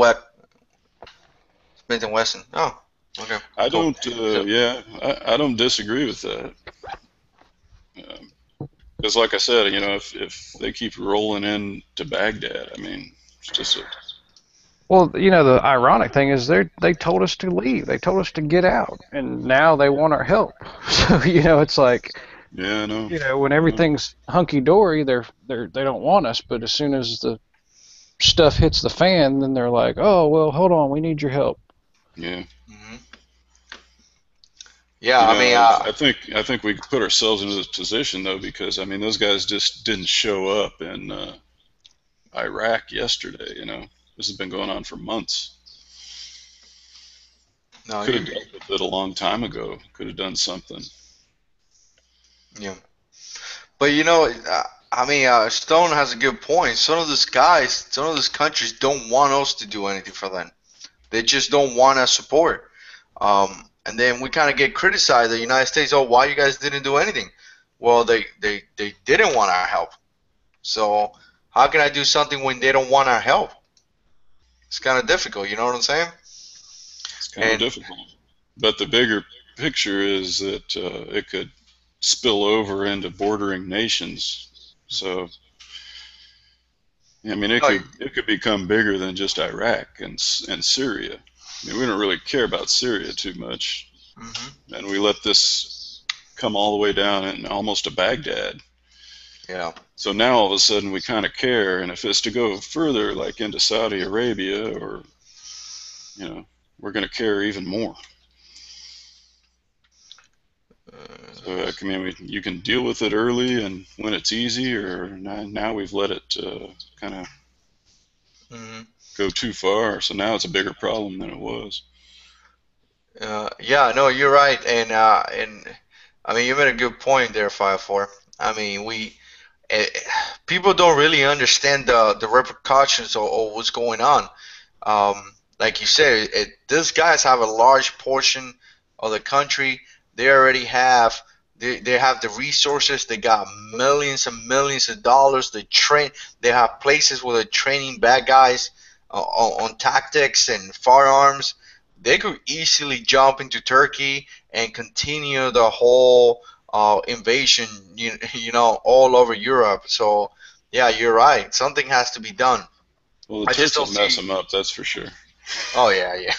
Wesson. Oh, okay. I don't, I don't disagree with that. Because like I said, if they keep rolling into Baghdad, I mean, it's just a... Well, the ironic thing is they told us to leave. They told us to get out, and now they want our help. So, it's like... Yeah, I know. When everything's hunky-dory, they don't want us, but as soon as the stuff hits the fan, then they're like, oh, well, hold on, we need your help. Yeah. Mm-hmm. Yeah, I think we put ourselves into this position though because those guys just didn't show up in Iraq yesterday. This has been going on for months. No, could have dealt with it a long time ago. Could have done something. Yeah, but Stone has a good point. Some of these countries don't want us to do anything for them. They just don't want our support. And then we kind of get criticized, the United States, oh, why you guys didn't do anything? Well, they didn't want our help. So how can I do something when they don't want our help? It's kind of difficult, you know what I'm saying? kind of And difficult. But the bigger picture is that it could spill over into bordering nations. So, I mean, no, it could become bigger than just Iraq and Syria. I mean, we don't really care about Syria too much, hmm and we let this come all the way down and almost to Baghdad. yeah. So now all of a sudden we kind of care, and if it's to go further, like into Saudi Arabia, or we're going to care even more. So I mean, you can deal with it early and when it's easy, or now we've let it kind of hmm go too far. So now it's a bigger problem than it was. Yeah, no, you're right, and I mean you made a good point there, 5-4. I mean eh, people don't really understand the repercussions of what's going on. Like you said, these guys have a large portion of the country. They already have they have the resources. They got millions and millions of dollars. They train. They have places where they're training bad guys on tactics and firearms. They could easily jump into Turkey and continue the whole invasion, all over Europe. So, yeah, you're right. Something has to be done. Well, the I just Turks don't will mess see. them up, that's for sure. Oh yeah, yeah.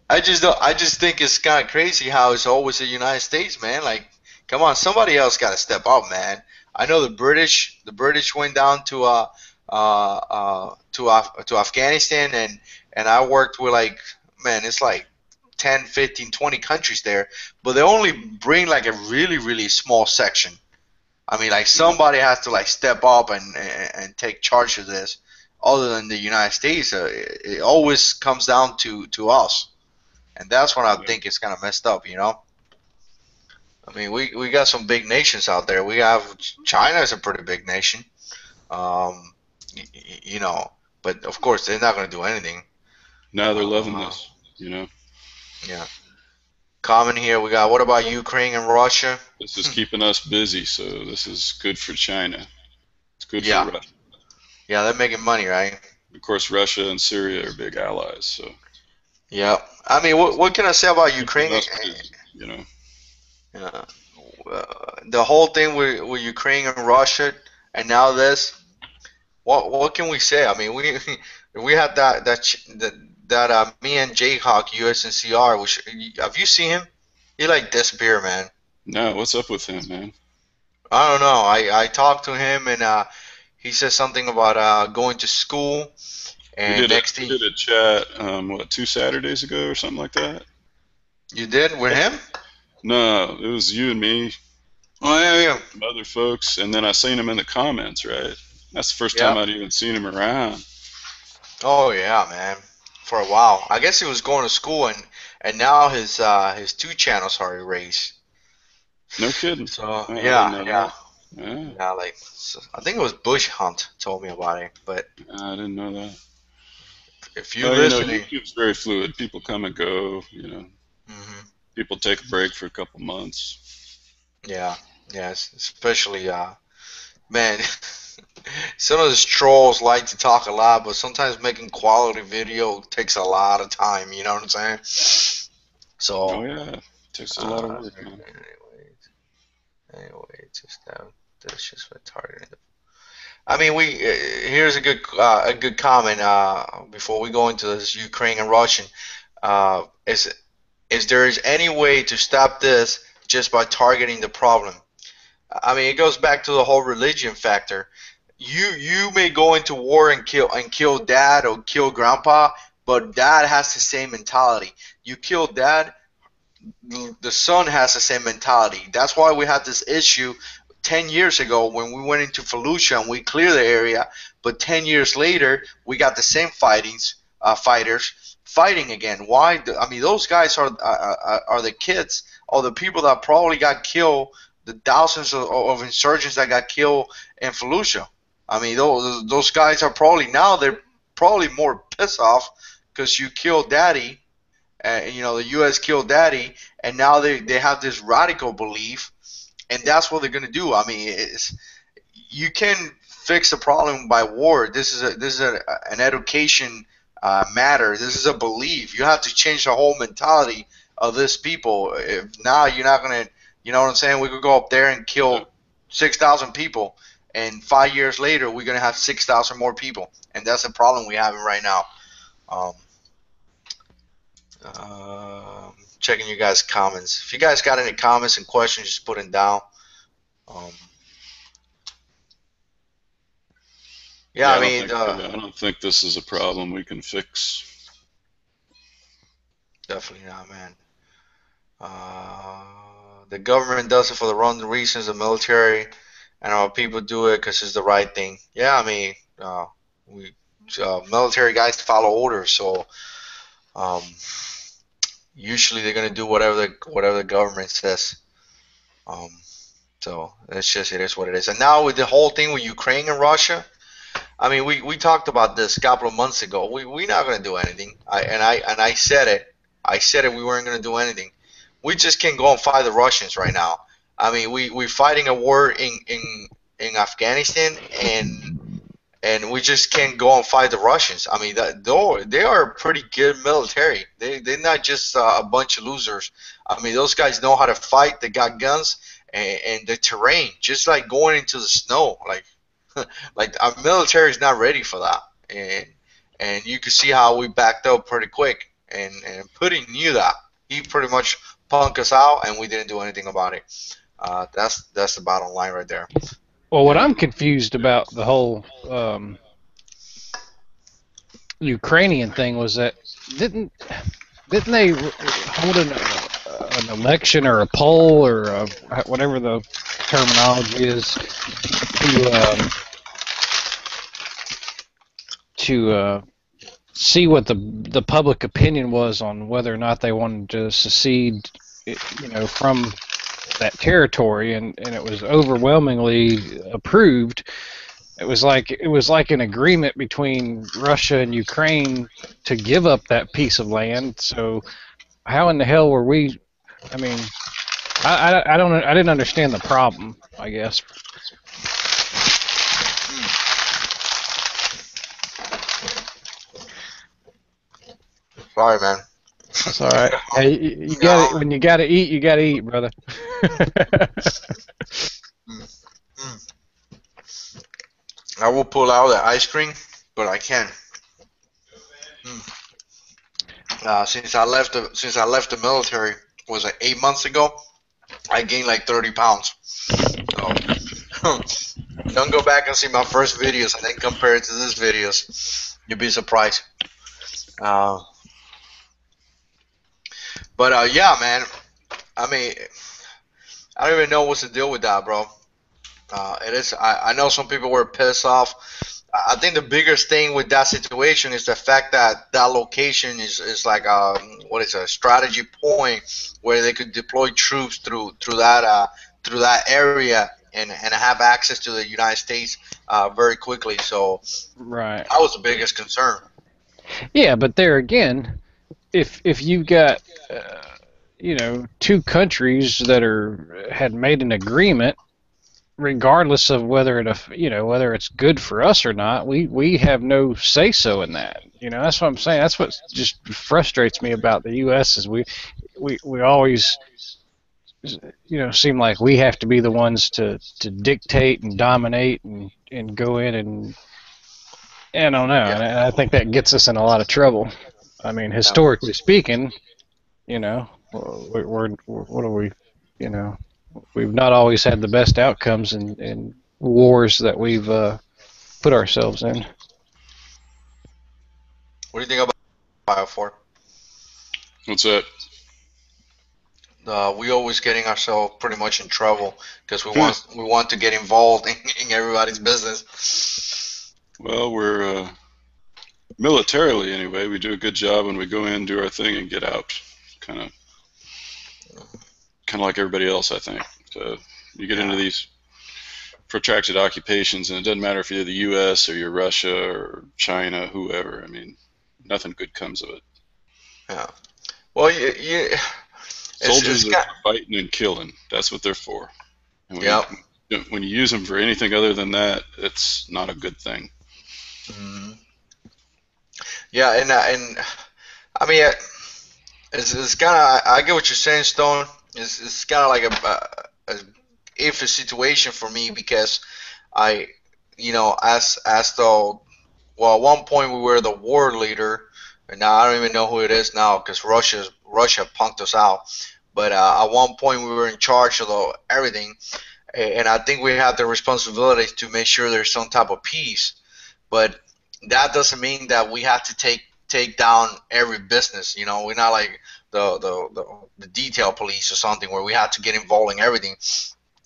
I just don't. I just think it's kind of crazy how it's always the United States, man. Like, come on, somebody else got to step up, man. I know the British went down to Afghanistan, and I worked with, like, man, it's like 10, 15, 20 countries there, but they only bring like a really, really small section. I mean, like, somebody has to like step up and take charge of this. Other than the United States, it always comes down to us, and that's what I Yeah. think is kind of messed up. I mean, we got some big nations out there. We have China is a pretty big nation, um, y- you know, but of course they're not going to do anything. Now they're loving Uh, this. yeah. Comment here. We got, what about Ukraine and Russia? This is keeping us busy, so this is good for China. It's good for Yeah, Russia. yeah, they're making money, right? Of course, Russia and Syria are big allies, so Yeah. I mean, what can I say about keeping Ukraine? us busy. Uh, the whole thing with Ukraine and Russia, and now this. What can we say? I mean, we we had that me and Jayhawk USNCR. Which, have you seen him? He like disappeared, man. Now, what's up with him, man? I don't know. I talked to him, and he said something about going to school, We and did a next we thing did a chat, what, 2 Saturdays ago or something like that? you did with him. No, it was you and me, Oh yeah, yeah, some other folks, and then I seen him in the comments, right? That's the first time yeah. I'd even seen him around. Oh yeah, man. For a while, I guess he was going to school, and now his two channels are erased. No kidding. So Oh, I didn't yeah, know yeah. that. Yeah, Yeah, like, so I think it was Bush Hunt told me about it. But I didn't know that. if you Well, listening, YouTube's very fluid. People come and go. hmm People take a break for a couple months. yeah, yes, especially man, some of those trolls like to talk a lot, but sometimes making quality video takes a lot of time. You know what I'm saying? Oh So, yeah, it takes a lot of work, man. anyway, just that's just for targeting. I mean, we here's a good comment before we go into this Ukraine and Russian. Is there is any way to stop this just by targeting the problem? I mean, it goes back to the whole religion factor. You may go into war and kill dad or kill grandpa, but dad has the same mentality. You kill dad, the son has the same mentality. That's why we had this issue 10 years ago when we went into Fallujah and we cleared the area, but 10 years later we got the same fighters fighting again. Why? I mean, those guys are the kids or the people that probably got killed, the thousands of insurgents that got killed in Fallujah. I mean, those guys are probably now they're probably more pissed off because you killed daddy, the U.S. killed daddy, and now they have this radical belief, and that's what they're gonna do. I mean, you can fix the problem by war. This is an education matter. This is a belief. You have to change the whole mentality of this people. If now you're not gonna, you know what I'm saying? We could go up there and kill 6,000 people, and 5 years later we're gonna have 6,000 more people, and that's the problem we have right now. Um, Checking you guys' comments. If you guys got any comments and questions, just put them down. Yeah, I mean, I don't think this is a problem we can fix. Definitely not, man. The government does it for the wrong reasons. The military and our people do it because it's the right thing. Yeah, I mean, we military guys follow orders, so usually they're gonna do whatever the government says. So it's just, it is what it is. And now with the whole thing with Ukraine and Russia, I mean, we talked about this a couple of months ago. We're not gonna do anything. I said it. I said it. We weren't gonna do anything. We just can't go and fight the Russians right now. I mean, we're fighting a war in Afghanistan, and we just can't go and fight the Russians. I mean, they are a pretty good military. They're not just a bunch of losers. I mean, those guys know how to fight. They got guns and the terrain, just like going into the snow. Like our military is not ready for that, and you can see how we backed up pretty quick. And Putin knew that. He pretty much punked us out, and we didn't do anything about it. That's the bottom line right there. Well, what I'm confused about the whole Ukrainian thing was that didn't they hold an election or a poll or whatever the terminology is to see what the public opinion was on whether or not they wanted to secede, from that territory, and it was overwhelmingly approved. It was like an agreement between Russia and Ukraine to give up that piece of land. So how in the hell were we? I mean, I didn't understand the problem, I guess. Sorry, man. That's all right. Hey, you got it. When you got to eat, brother. I will pull out the ice cream, but I can't. Since I left the military, was it 8 months ago? I gained like 30 pounds. So, don't go back and see my first videos and then compare it to these videos. You'll be surprised. But yeah, man. I mean, I don't even know what's the deal with that, bro. It is. I know some people were pissed off. I think the biggest thing with that situation is the fact that that location is like a strategy point where they could deploy troops through that area and have access to the United States very quickly. So right, that was the biggest concern. Yeah, but there again, if you've got two countries that had made an agreement, regardless of whether it's good for us or not, we have no say so in that. That's what I'm saying. That's what just frustrates me about the U.S. is we always seem like we have to be the ones to dictate and dominate and go in and I don't know. Yeah. And I think that gets us in a lot of trouble. I mean, historically speaking, we're what are we, we've not always had the best outcomes in wars that we've put ourselves in. What do you think about Bio4? What's that? We always getting ourselves pretty much in trouble because we want to get involved in everybody's business. Well, we're militarily anyway. We do a good job when we go in, do our thing, and get out. Kind of like everybody else, I think. So you get into these protracted occupations, and it doesn't matter if you're the U.S. or you're Russia or China, whoever. I mean, nothing good comes of it. Yeah. Well, soldiers are fighting and killing. That's what they're for. And when you use them for anything other than that, it's not a good thing. Mm-hmm. Yeah, and I mean, it's kind of I get what you're saying, Stone. It's kind of like a iffy situation for me because I, as though, well, at one point we were the war leader, and now I don't even know who it is now because Russia punked us out. But at one point we were in charge of everything, and I think we have the responsibility to make sure there's some type of peace. But that doesn't mean that we have to take down every business. We're not like the detail police or something where we have to get involved in everything.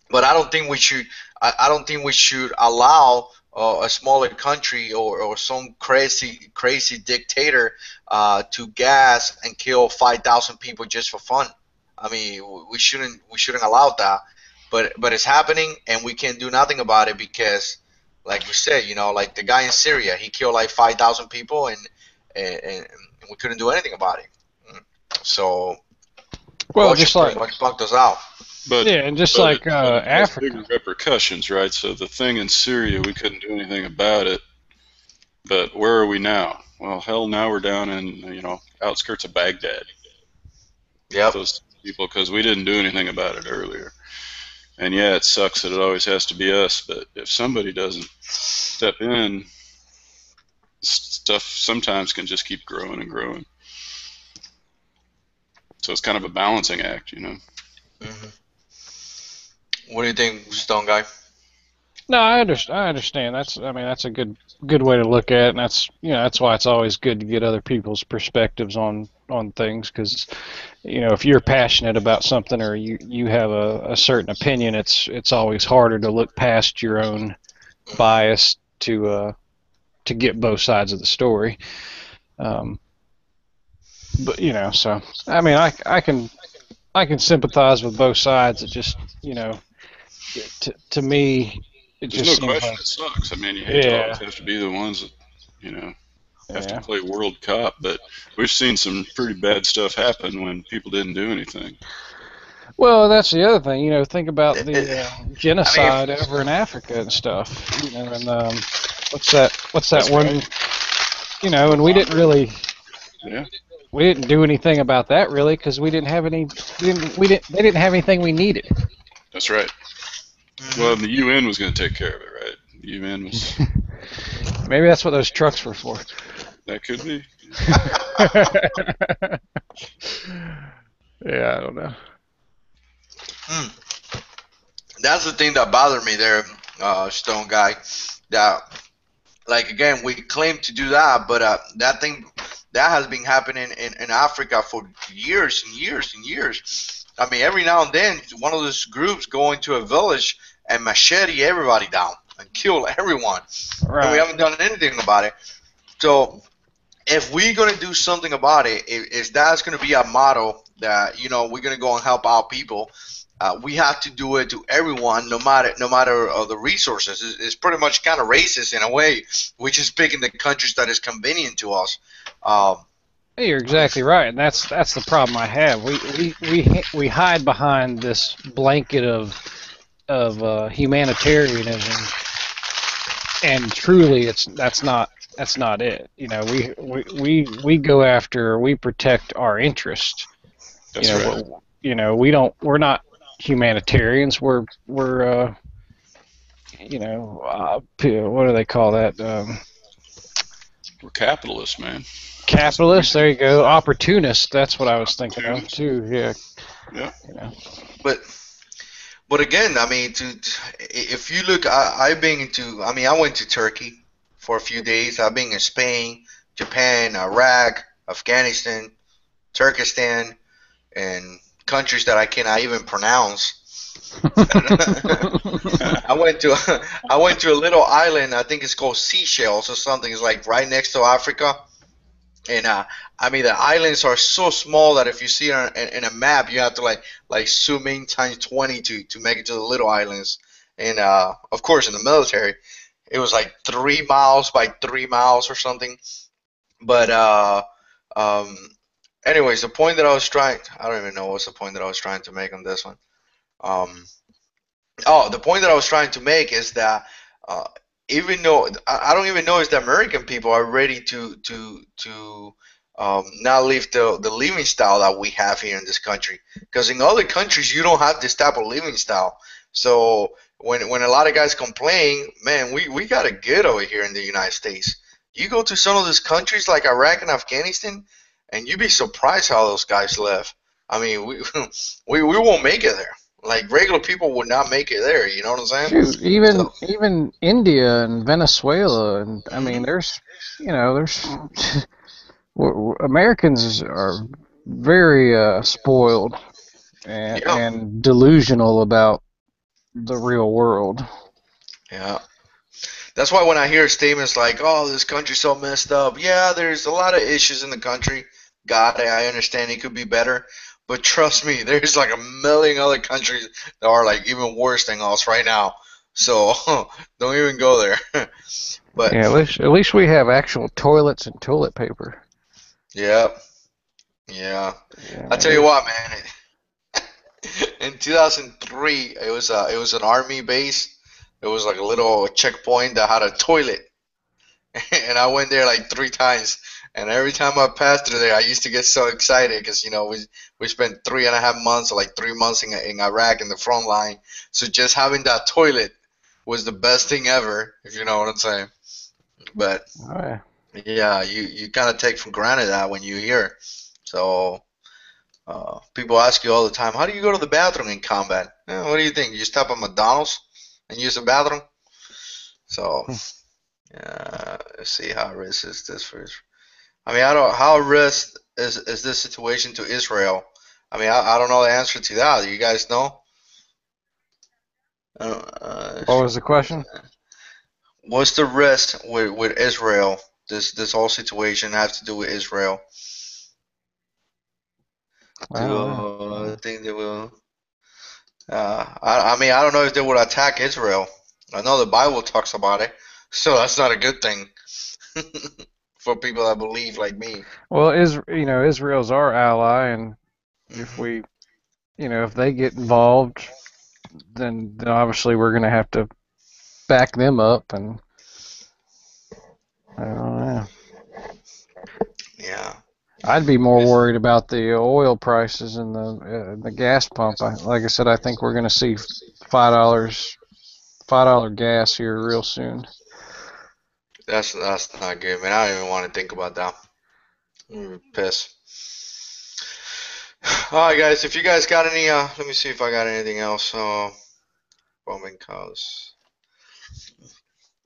But I don't think we should. I don't think we should allow a smaller country or some crazy dictator to gas and kill 5,000 people just for fun. I mean, we shouldn't allow that. But it's happening, and we can't do nothing about it because, like we said, like the guy in Syria, he killed like 5,000 people, and we couldn't do anything about it. So Well, Russia just pretty like much punked us out. But yeah, and just but like it has bigger Africa. repercussions, right? So the thing in Syria, we couldn't do anything about it. But where are we now? Well, hell, now we're down in outskirts of Baghdad with Yep. those people because we didn't do anything about it earlier. And yeah, it sucks that it always has to be us. But if somebody doesn't step in, stuff sometimes can just keep growing and growing. So it's kind of a balancing act, Hmm. What do you think, Stone Guy? No, I understand. I mean, that's a good way to look at it, and that's why it's always good to get other people's perspectives on things, because if you're passionate about something or you have a certain opinion, it's always harder to look past your own Hmm. bias to get both sides of the story. Um, but so I mean, I can sympathize with both sides. It just to me, it There's just no seems question like it sucks. I mean, you hate to always yeah, have to be the ones that, you know, have to yeah. play world cop, but we've seen some pretty bad stuff happen when people didn't do anything. Well, that's the other thing. Think about It, it, the I mean, genocide over in Africa and stuff. And what's that That's right. one? And Yeah, we didn't do anything about that really because they didn't have anything we needed. that's right. Well, the hmm UN was going to take care of it, right? The UN was, Maybe that's what those trucks were for. that could be. Yeah, I don't know. that's the thing that bothered me there, Stone Guy. That, like, again, we claim to do that, but that thing that has been happening in Africa for years and years and years. I mean, every now and then, one of those groups go into a village and machete everybody down and kill everyone, and we Right. haven't done anything about it. So if we're gonna do something about it, if that's gonna be our motto, that we're gonna go and help out people, we have to do it to everyone, no matter the resources. It's pretty much kind of racist in a way. We're just picking the countries that is convenient to us. Um, Hey, you're exactly right, and that's the problem I have. We hide behind this blanket of humanitarianism, and truly, that's not it. We go after, we protect our interest. That's right. We're not humanitarians. What do they call that? We're capitalists, man. That's what we Capitalists. There do. you go. Opportunists. That's what I was thinking of Opportunists. too. Yeah. Yeah. You know. but but again, I mean, if you look, I've been into. I mean, I went to Turkey for a few days. I've been in Spain, Japan, Iraq, Afghanistan, Turkestan, and countries that I cannot even pronounce. I went to I went to a little island. I think it's called Seychelles or something. It's like right next to Africa. And I mean, the islands are so small that if you see it in a map, you have to like zoom in times 20 to make it to the little islands. And of course, in the military, it was like 3 miles by 3 miles or something. But um, anyways, the point that I don't even know what's the point that I was trying to make on this one. Um, oh, the point that I was trying to make is that uh, even though I don't even know if the American people are ready to not live the living style that we have here in this country. Because in other countries, you don't have this type of living style. So when a lot of guys complain, man, we got it good over here in the United States. You go to some of those countries like Iraq and Afghanistan, and you'd be surprised how those guys live. I mean, we we won't make it there. Like regular people would not make it there. You know what I'm saying? Shoot, So. even India and Venezuela, and I mean, Mhm. there's Americans are very spoiled Yeah, and delusional about the real world. yeah. That's why when I hear statements like, "Oh, this country's so messed up," yeah, there's a lot of issues in the country. God, I understand it could be better, but trust me, there's like a million other countries that are like even worse than us right now. So don't even go there. But Yeah, at least we have actual toilets and toilet paper. yeah, yeah. Yeah, I man, tell you what, man. In 2003, it was an army base. It was like a little checkpoint that had a toilet. And I went there like 3 times. And every time I passed through there, I used to get so excited because we spent 3.5 months or like 3 months in Iraq in the front line. So just having that toilet was the best thing ever, if you know what I'm saying. But oh, yeah. yeah, you kind of take for granted that when you hear. So people ask you all the time, how do you go to the bathroom in combat? What do you think? You stop at McDonald's and use the bathroom? So let's see how racist this for. I mean, I don't. How risk is this situation to Israel? I mean, I don't know the answer to that. Do you guys know? What was the question? What's the risk with Israel? This whole situation has to do with Israel. I Do don't know. think they will? I mean, I don't know if they would attack Israel. I know the Bible talks about it, so that's not a good thing for people that believe like me. Well, Israel's our ally, and if Hmm. we, if they get involved, then obviously we're going to have to back them up, and I don't know. Yeah. I'd be more It's- worried about the oil prices and the gas pump. Like I said, I think we're going to see $5 gas here real soon. that's not good, man. I don't even want to think about that. I'm pissed. All right, guys. If you guys got any, let me see if I got anything else. Bombing cause.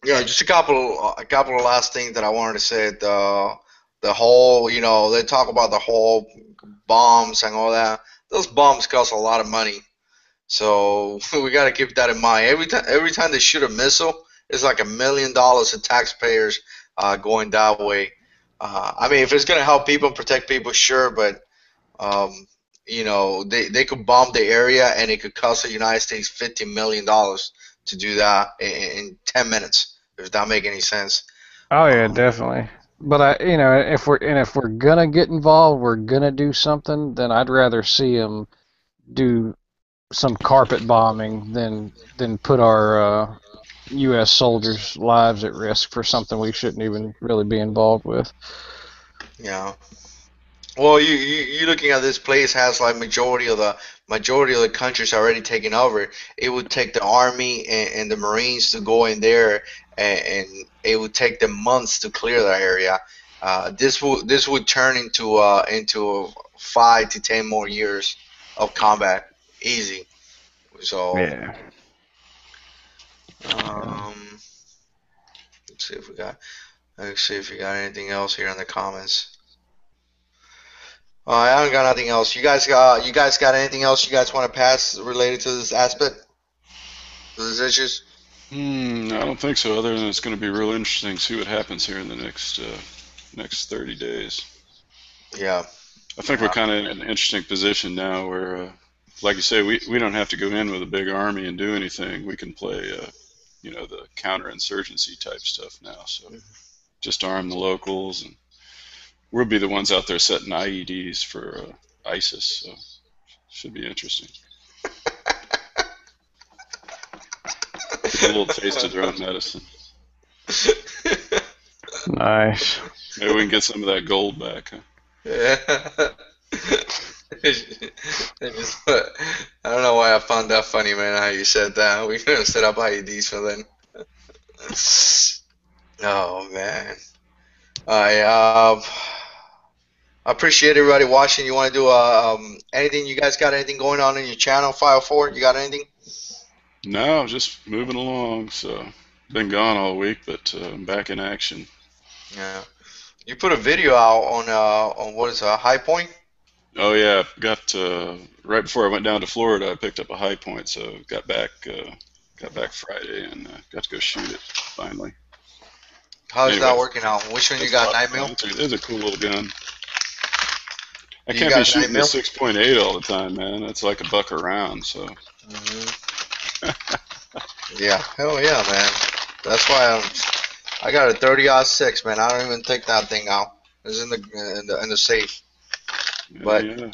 Yeah, just a couple of last things that I wanted to say. The whole, they talk about the whole bombs and all that. Those bombs cost a lot of money, so we got to keep that in mind. Every time they shoot a missile, it's like $1 million to taxpayers going that way. I mean, if it's gonna help people, protect people, sure, but um, they could bomb the area and it could cost the United States $50 million to do that in 10 minutes. If that make any sense. Oh yeah, Um, definitely. But if we're gonna get involved, we're gonna do something. Then I'd rather see them do some carpet bombing than put our U.S. soldiers' lives at risk for something we shouldn't even really be involved with. yeah. Well, you looking at this place has like majority of the countries already taken over. It would take the army and the Marines to go in there, and it would take them months to clear that area. This would turn into 5 to 10 more years of combat, easy. So Yeah. Yeah. um, let's see if we got let's see if you got anything else here in the comments. I haven't got nothing else. You guys got anything else you guys want to pass related to this aspect, to these issues? I don't think so. Other than it's going to be real interesting to see what happens here in the next 30 days. Yeah. I think we're kind of in an interesting position now where, like you say, we don't have to go in with a big army and do anything. We can play, the counterinsurgency type stuff now. So just arm the locals, and we'll be the ones out there setting IEDs for ISIS. So should be interesting. Get a little taste of their own medicine. Nice. Maybe we can get some of that gold back. Huh? Yeah. I don't know why I found that funny, man. How you said that. We're gonna set up IEDs for then. Oh man. I I appreciate everybody watching. You want to do anything? You guys got anything going on in your channel? File 4. You got anything? No, just moving along. So, been gone all week, but I'm back in action. Yeah. You put a video out on what is High Point? Oh yeah, got right before I went down to Florida, I picked up a high point, so got back Friday and got to go shoot it finally. How's Anyway, that working out? Which one you that's a got? lot of 9 fun. mil? It's a cool little gun. I You can't be got 9 shooting the mil? 6.8 all the time, man. That's like a buck a round. So Yeah. Hell yeah, man. That's why I got a 30-06, man. I don't even take that thing out. It's in the safe. But yeah.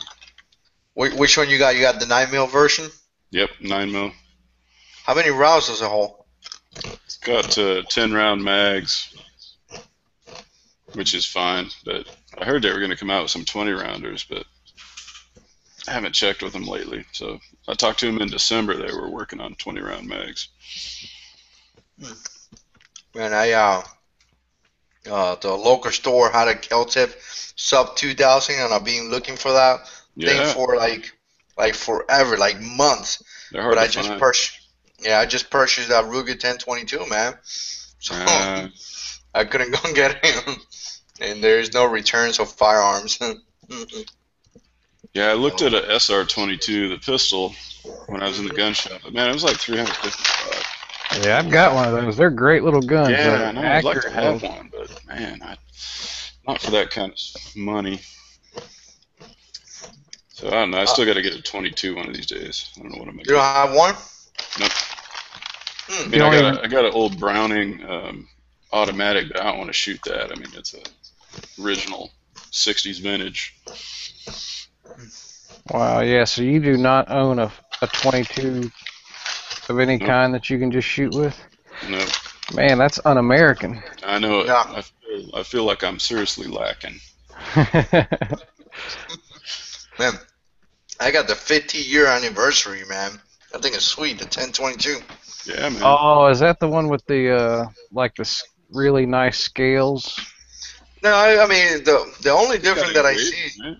which one you got? You got the 9 mil version? Yep, 9 mil. How many rounds does it hold? It's got 10 round mags, which is fine. But I heard they were going to come out with some 20 rounders, but I haven't checked with them lately. So I talked to them in December. They were working on 20 round mags. Man, the local store had a Kel-Tip sub 2000, and I've been looking for that thing Yeah, for like forever, like months. they're But hard to find. I just purchased that Ruger 1022, man. So I couldn't go and get him, and there's no returns of firearms. Yeah, I looked at a SR22, the pistol, when I was in the gun shop. But man, it was like $350. Yeah, I've got one of those. They're great little guns. Yeah, They're I know. I'd like to accurate have ones. one, but man, not for that kind of money. So I don't know. I still got to get a 22 one of these days. I don't know what I'm You don't gonna have one? Nope. I You mean, don't even. I got an old Browning automatic, but I don't want to shoot that. I mean, it's a original 60s vintage. Wow. Yeah. So you do not own a 22 of any Nope. kind that you can just shoot with? Nope. Man, that's un-American. I know it. Yeah. I feel like I'm seriously lacking. Man, I got the 50-year anniversary, man. I think it's sweet, the 1022. Yeah, man. Oh, is that the one with the like the really nice scales? No, I mean the only It's got difference that I engraving, see, right?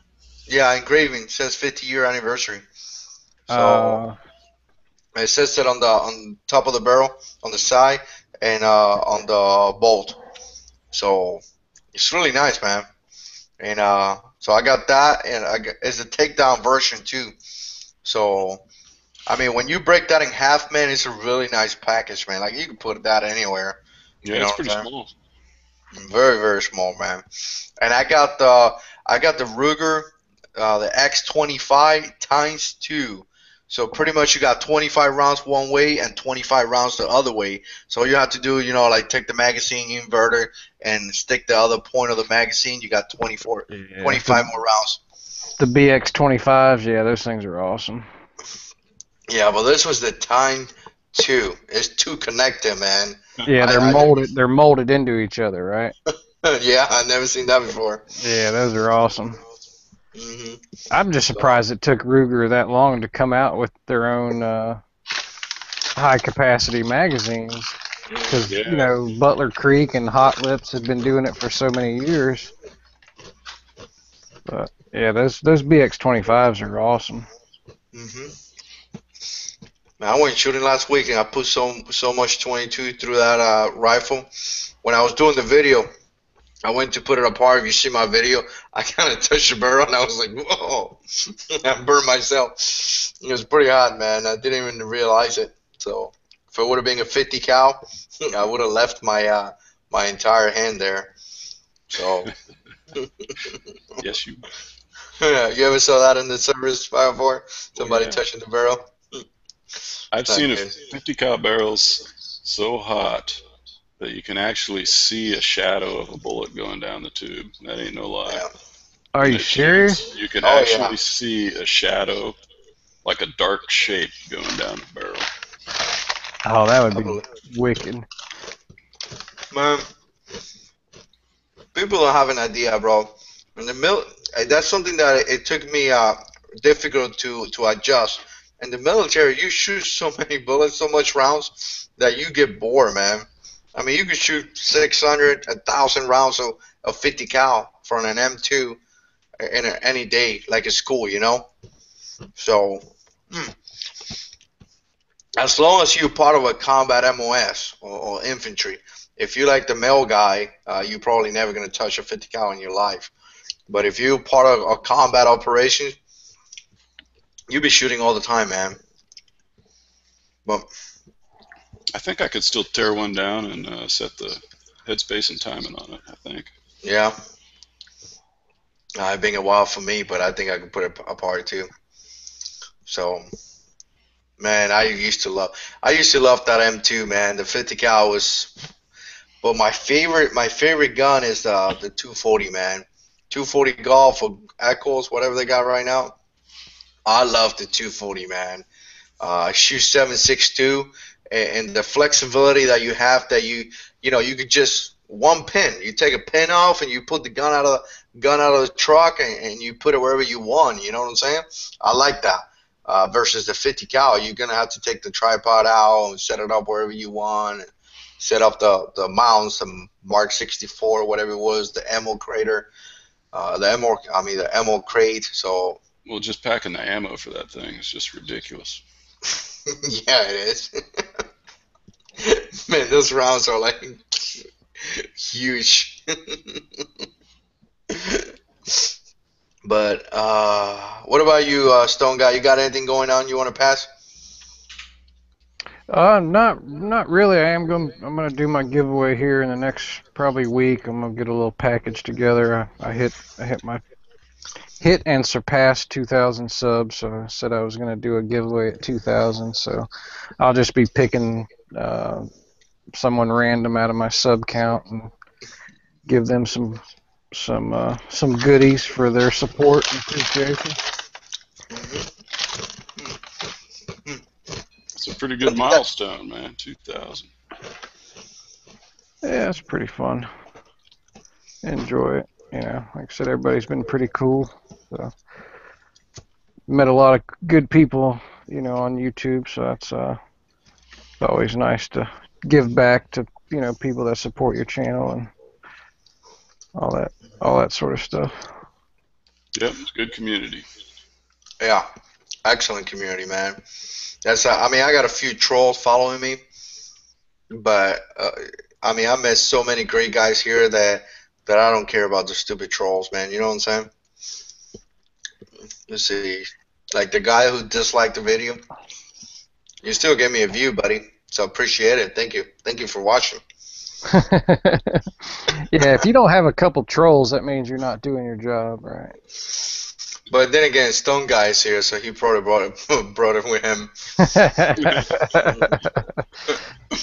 yeah, engraving says 50-year anniversary. So it says it on top of the barrel, on the side, and on the bolt. So it's really nice, man. And so I got that, and it's a takedown version too. So I mean, when you break that in half, man, it's a really nice package, man. Like you can put that anywhere. Yeah, You know it's what I'm pretty saying? small. Very, very small, man. And I got the Ruger, the X25 times 2. So pretty much you got 25 rounds one way and 25 rounds the other way. So all you have to do, like take the magazine inverter and stick the other point of the magazine. You got 25 more rounds. The BX25s, yeah, those things are awesome. Yeah, but this was the time 2. It's 2 connected, man. Yeah, they're molded into each other, right? Yeah, I've never seen that before. Yeah, those are awesome. hmm I'm just surprised it took Ruger that long to come out with their own high capacity magazines. Because, Yeah. Butler Creek and Hot Lips have been doing it for so many years. But, yeah, those BX25s are awesome. hmm Man, I went shooting last week and I put so much 22 through that rifle. When I was doing the video, I went to put it apart. If you see my video, I kind of touched the barrel and I was like, whoa, I burned myself. It was pretty hot, man. I didn't even realize it. So if it would have been a 50 cal, I would have left my my entire hand there. So Yes, you. yeah, you ever saw that in the service fire for somebody Yeah. touching the barrel? I've Not seen a good. 50 cal barrels so hot that you can actually see a shadow of a bullet going down the tube. That ain't no lie. Yeah. Are And you serious? you can Oh actually yeah. see a shadow, like a dark shape going down the barrel. Oh, that would I be believe. wicked. Man, people don't have an idea, bro. In the that's something that it took me difficult to adjust. In the military, you shoot so many bullets, so much rounds that you get bored, man. I mean, you can shoot 600, 1,000 rounds of 50 cal from an M2 in any day, like at school, you know. So, as long as you're part of a combat MOS or infantry, if you're like the male guy, you're probably never gonna touch a 50 cal in your life. But if you're part of a combat operation, you be shooting all the time, man. But I think I could still tear one down and set the headspace and timing on it, I think. yeah, it's been a while for me, but I think I can put it apart too. So, man, I used to love that M2, man. The 50 cal was, but my favorite gun is the 240, man. 240 Golf or Echoes, whatever they got right now. I love the 240, man. Shoot 7.62, and the flexibility that you have, that you could just one pin. You take a pin off and you put the gun out of the truck, and you put it wherever you want. You know what I'm saying? I like that. Versus the 50 cal, you're gonna have to take the tripod out and set it up wherever you want. And set up the mounts, the Mark 64, whatever it was, the ammo crater, the ammo crate. So Well, just packing the ammo for that thing is just ridiculous. yeah, it is. Man, those rounds are like huge. But what about you, Stone Guy? You got anything going on you want to pass? Not really. I'm gonna do my giveaway here in the next probably week. I'm gonna get a little package together. I hit and surpassed 2,000 subs, so I said I was gonna do a giveaway at 2,000. So I'll just be picking someone random out of my sub count and give them some goodies for their support and appreciation. It's a pretty good milestone, man. 2,000. Yeah, it's pretty fun. Enjoy it. You know, like I said, everybody's been pretty cool. So met a lot of good people, you know, on YouTube. So it's always nice to give back to, you know, people that support your channel and all that sort of stuff. Yep, it's a good community. Yeah, excellent community, man. That's I mean, I got a few trolls following me, but I mean, I met so many great guys here that I don't care about the stupid trolls, man. You know what I'm saying? Let's see, like the guy who disliked the video, you still gave me a view, buddy. So appreciate it. Thank you for watching. Yeah, if you don't have a couple trolls, that means you're not doing your job, right? But then again, Stone Guy is here, so he probably brought it with him.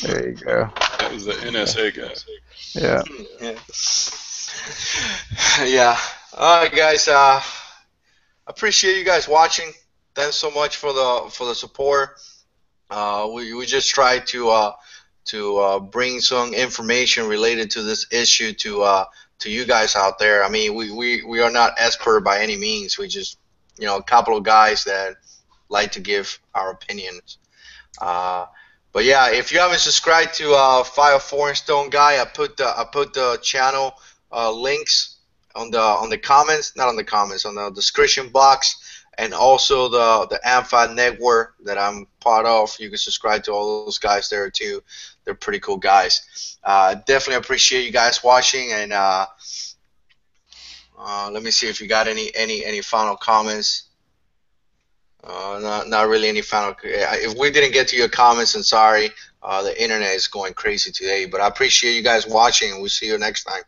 There you go. That was the NSA guy. Yeah. Yeah. All right, guys. Appreciate you guys watching. Thanks so much for the support. We just try to bring some information related to this issue to you guys out there. I mean, we are not expert by any means. We just, you know, a couple of guys that like to give our opinions. But yeah, if you haven't subscribed to Fire Foreign Stone Guy, I put the channel links on the comments, not on the comments, on the description box, and also the AMFA network that I'm part of. You can subscribe to all those guys there too. They're pretty cool guys. Definitely appreciate you guys watching, and let me see if you got any final comments. Not really any final. If we didn't get to your comments, I'm sorry. The internet is going crazy today, but I appreciate you guys watching, and we'll see you next time.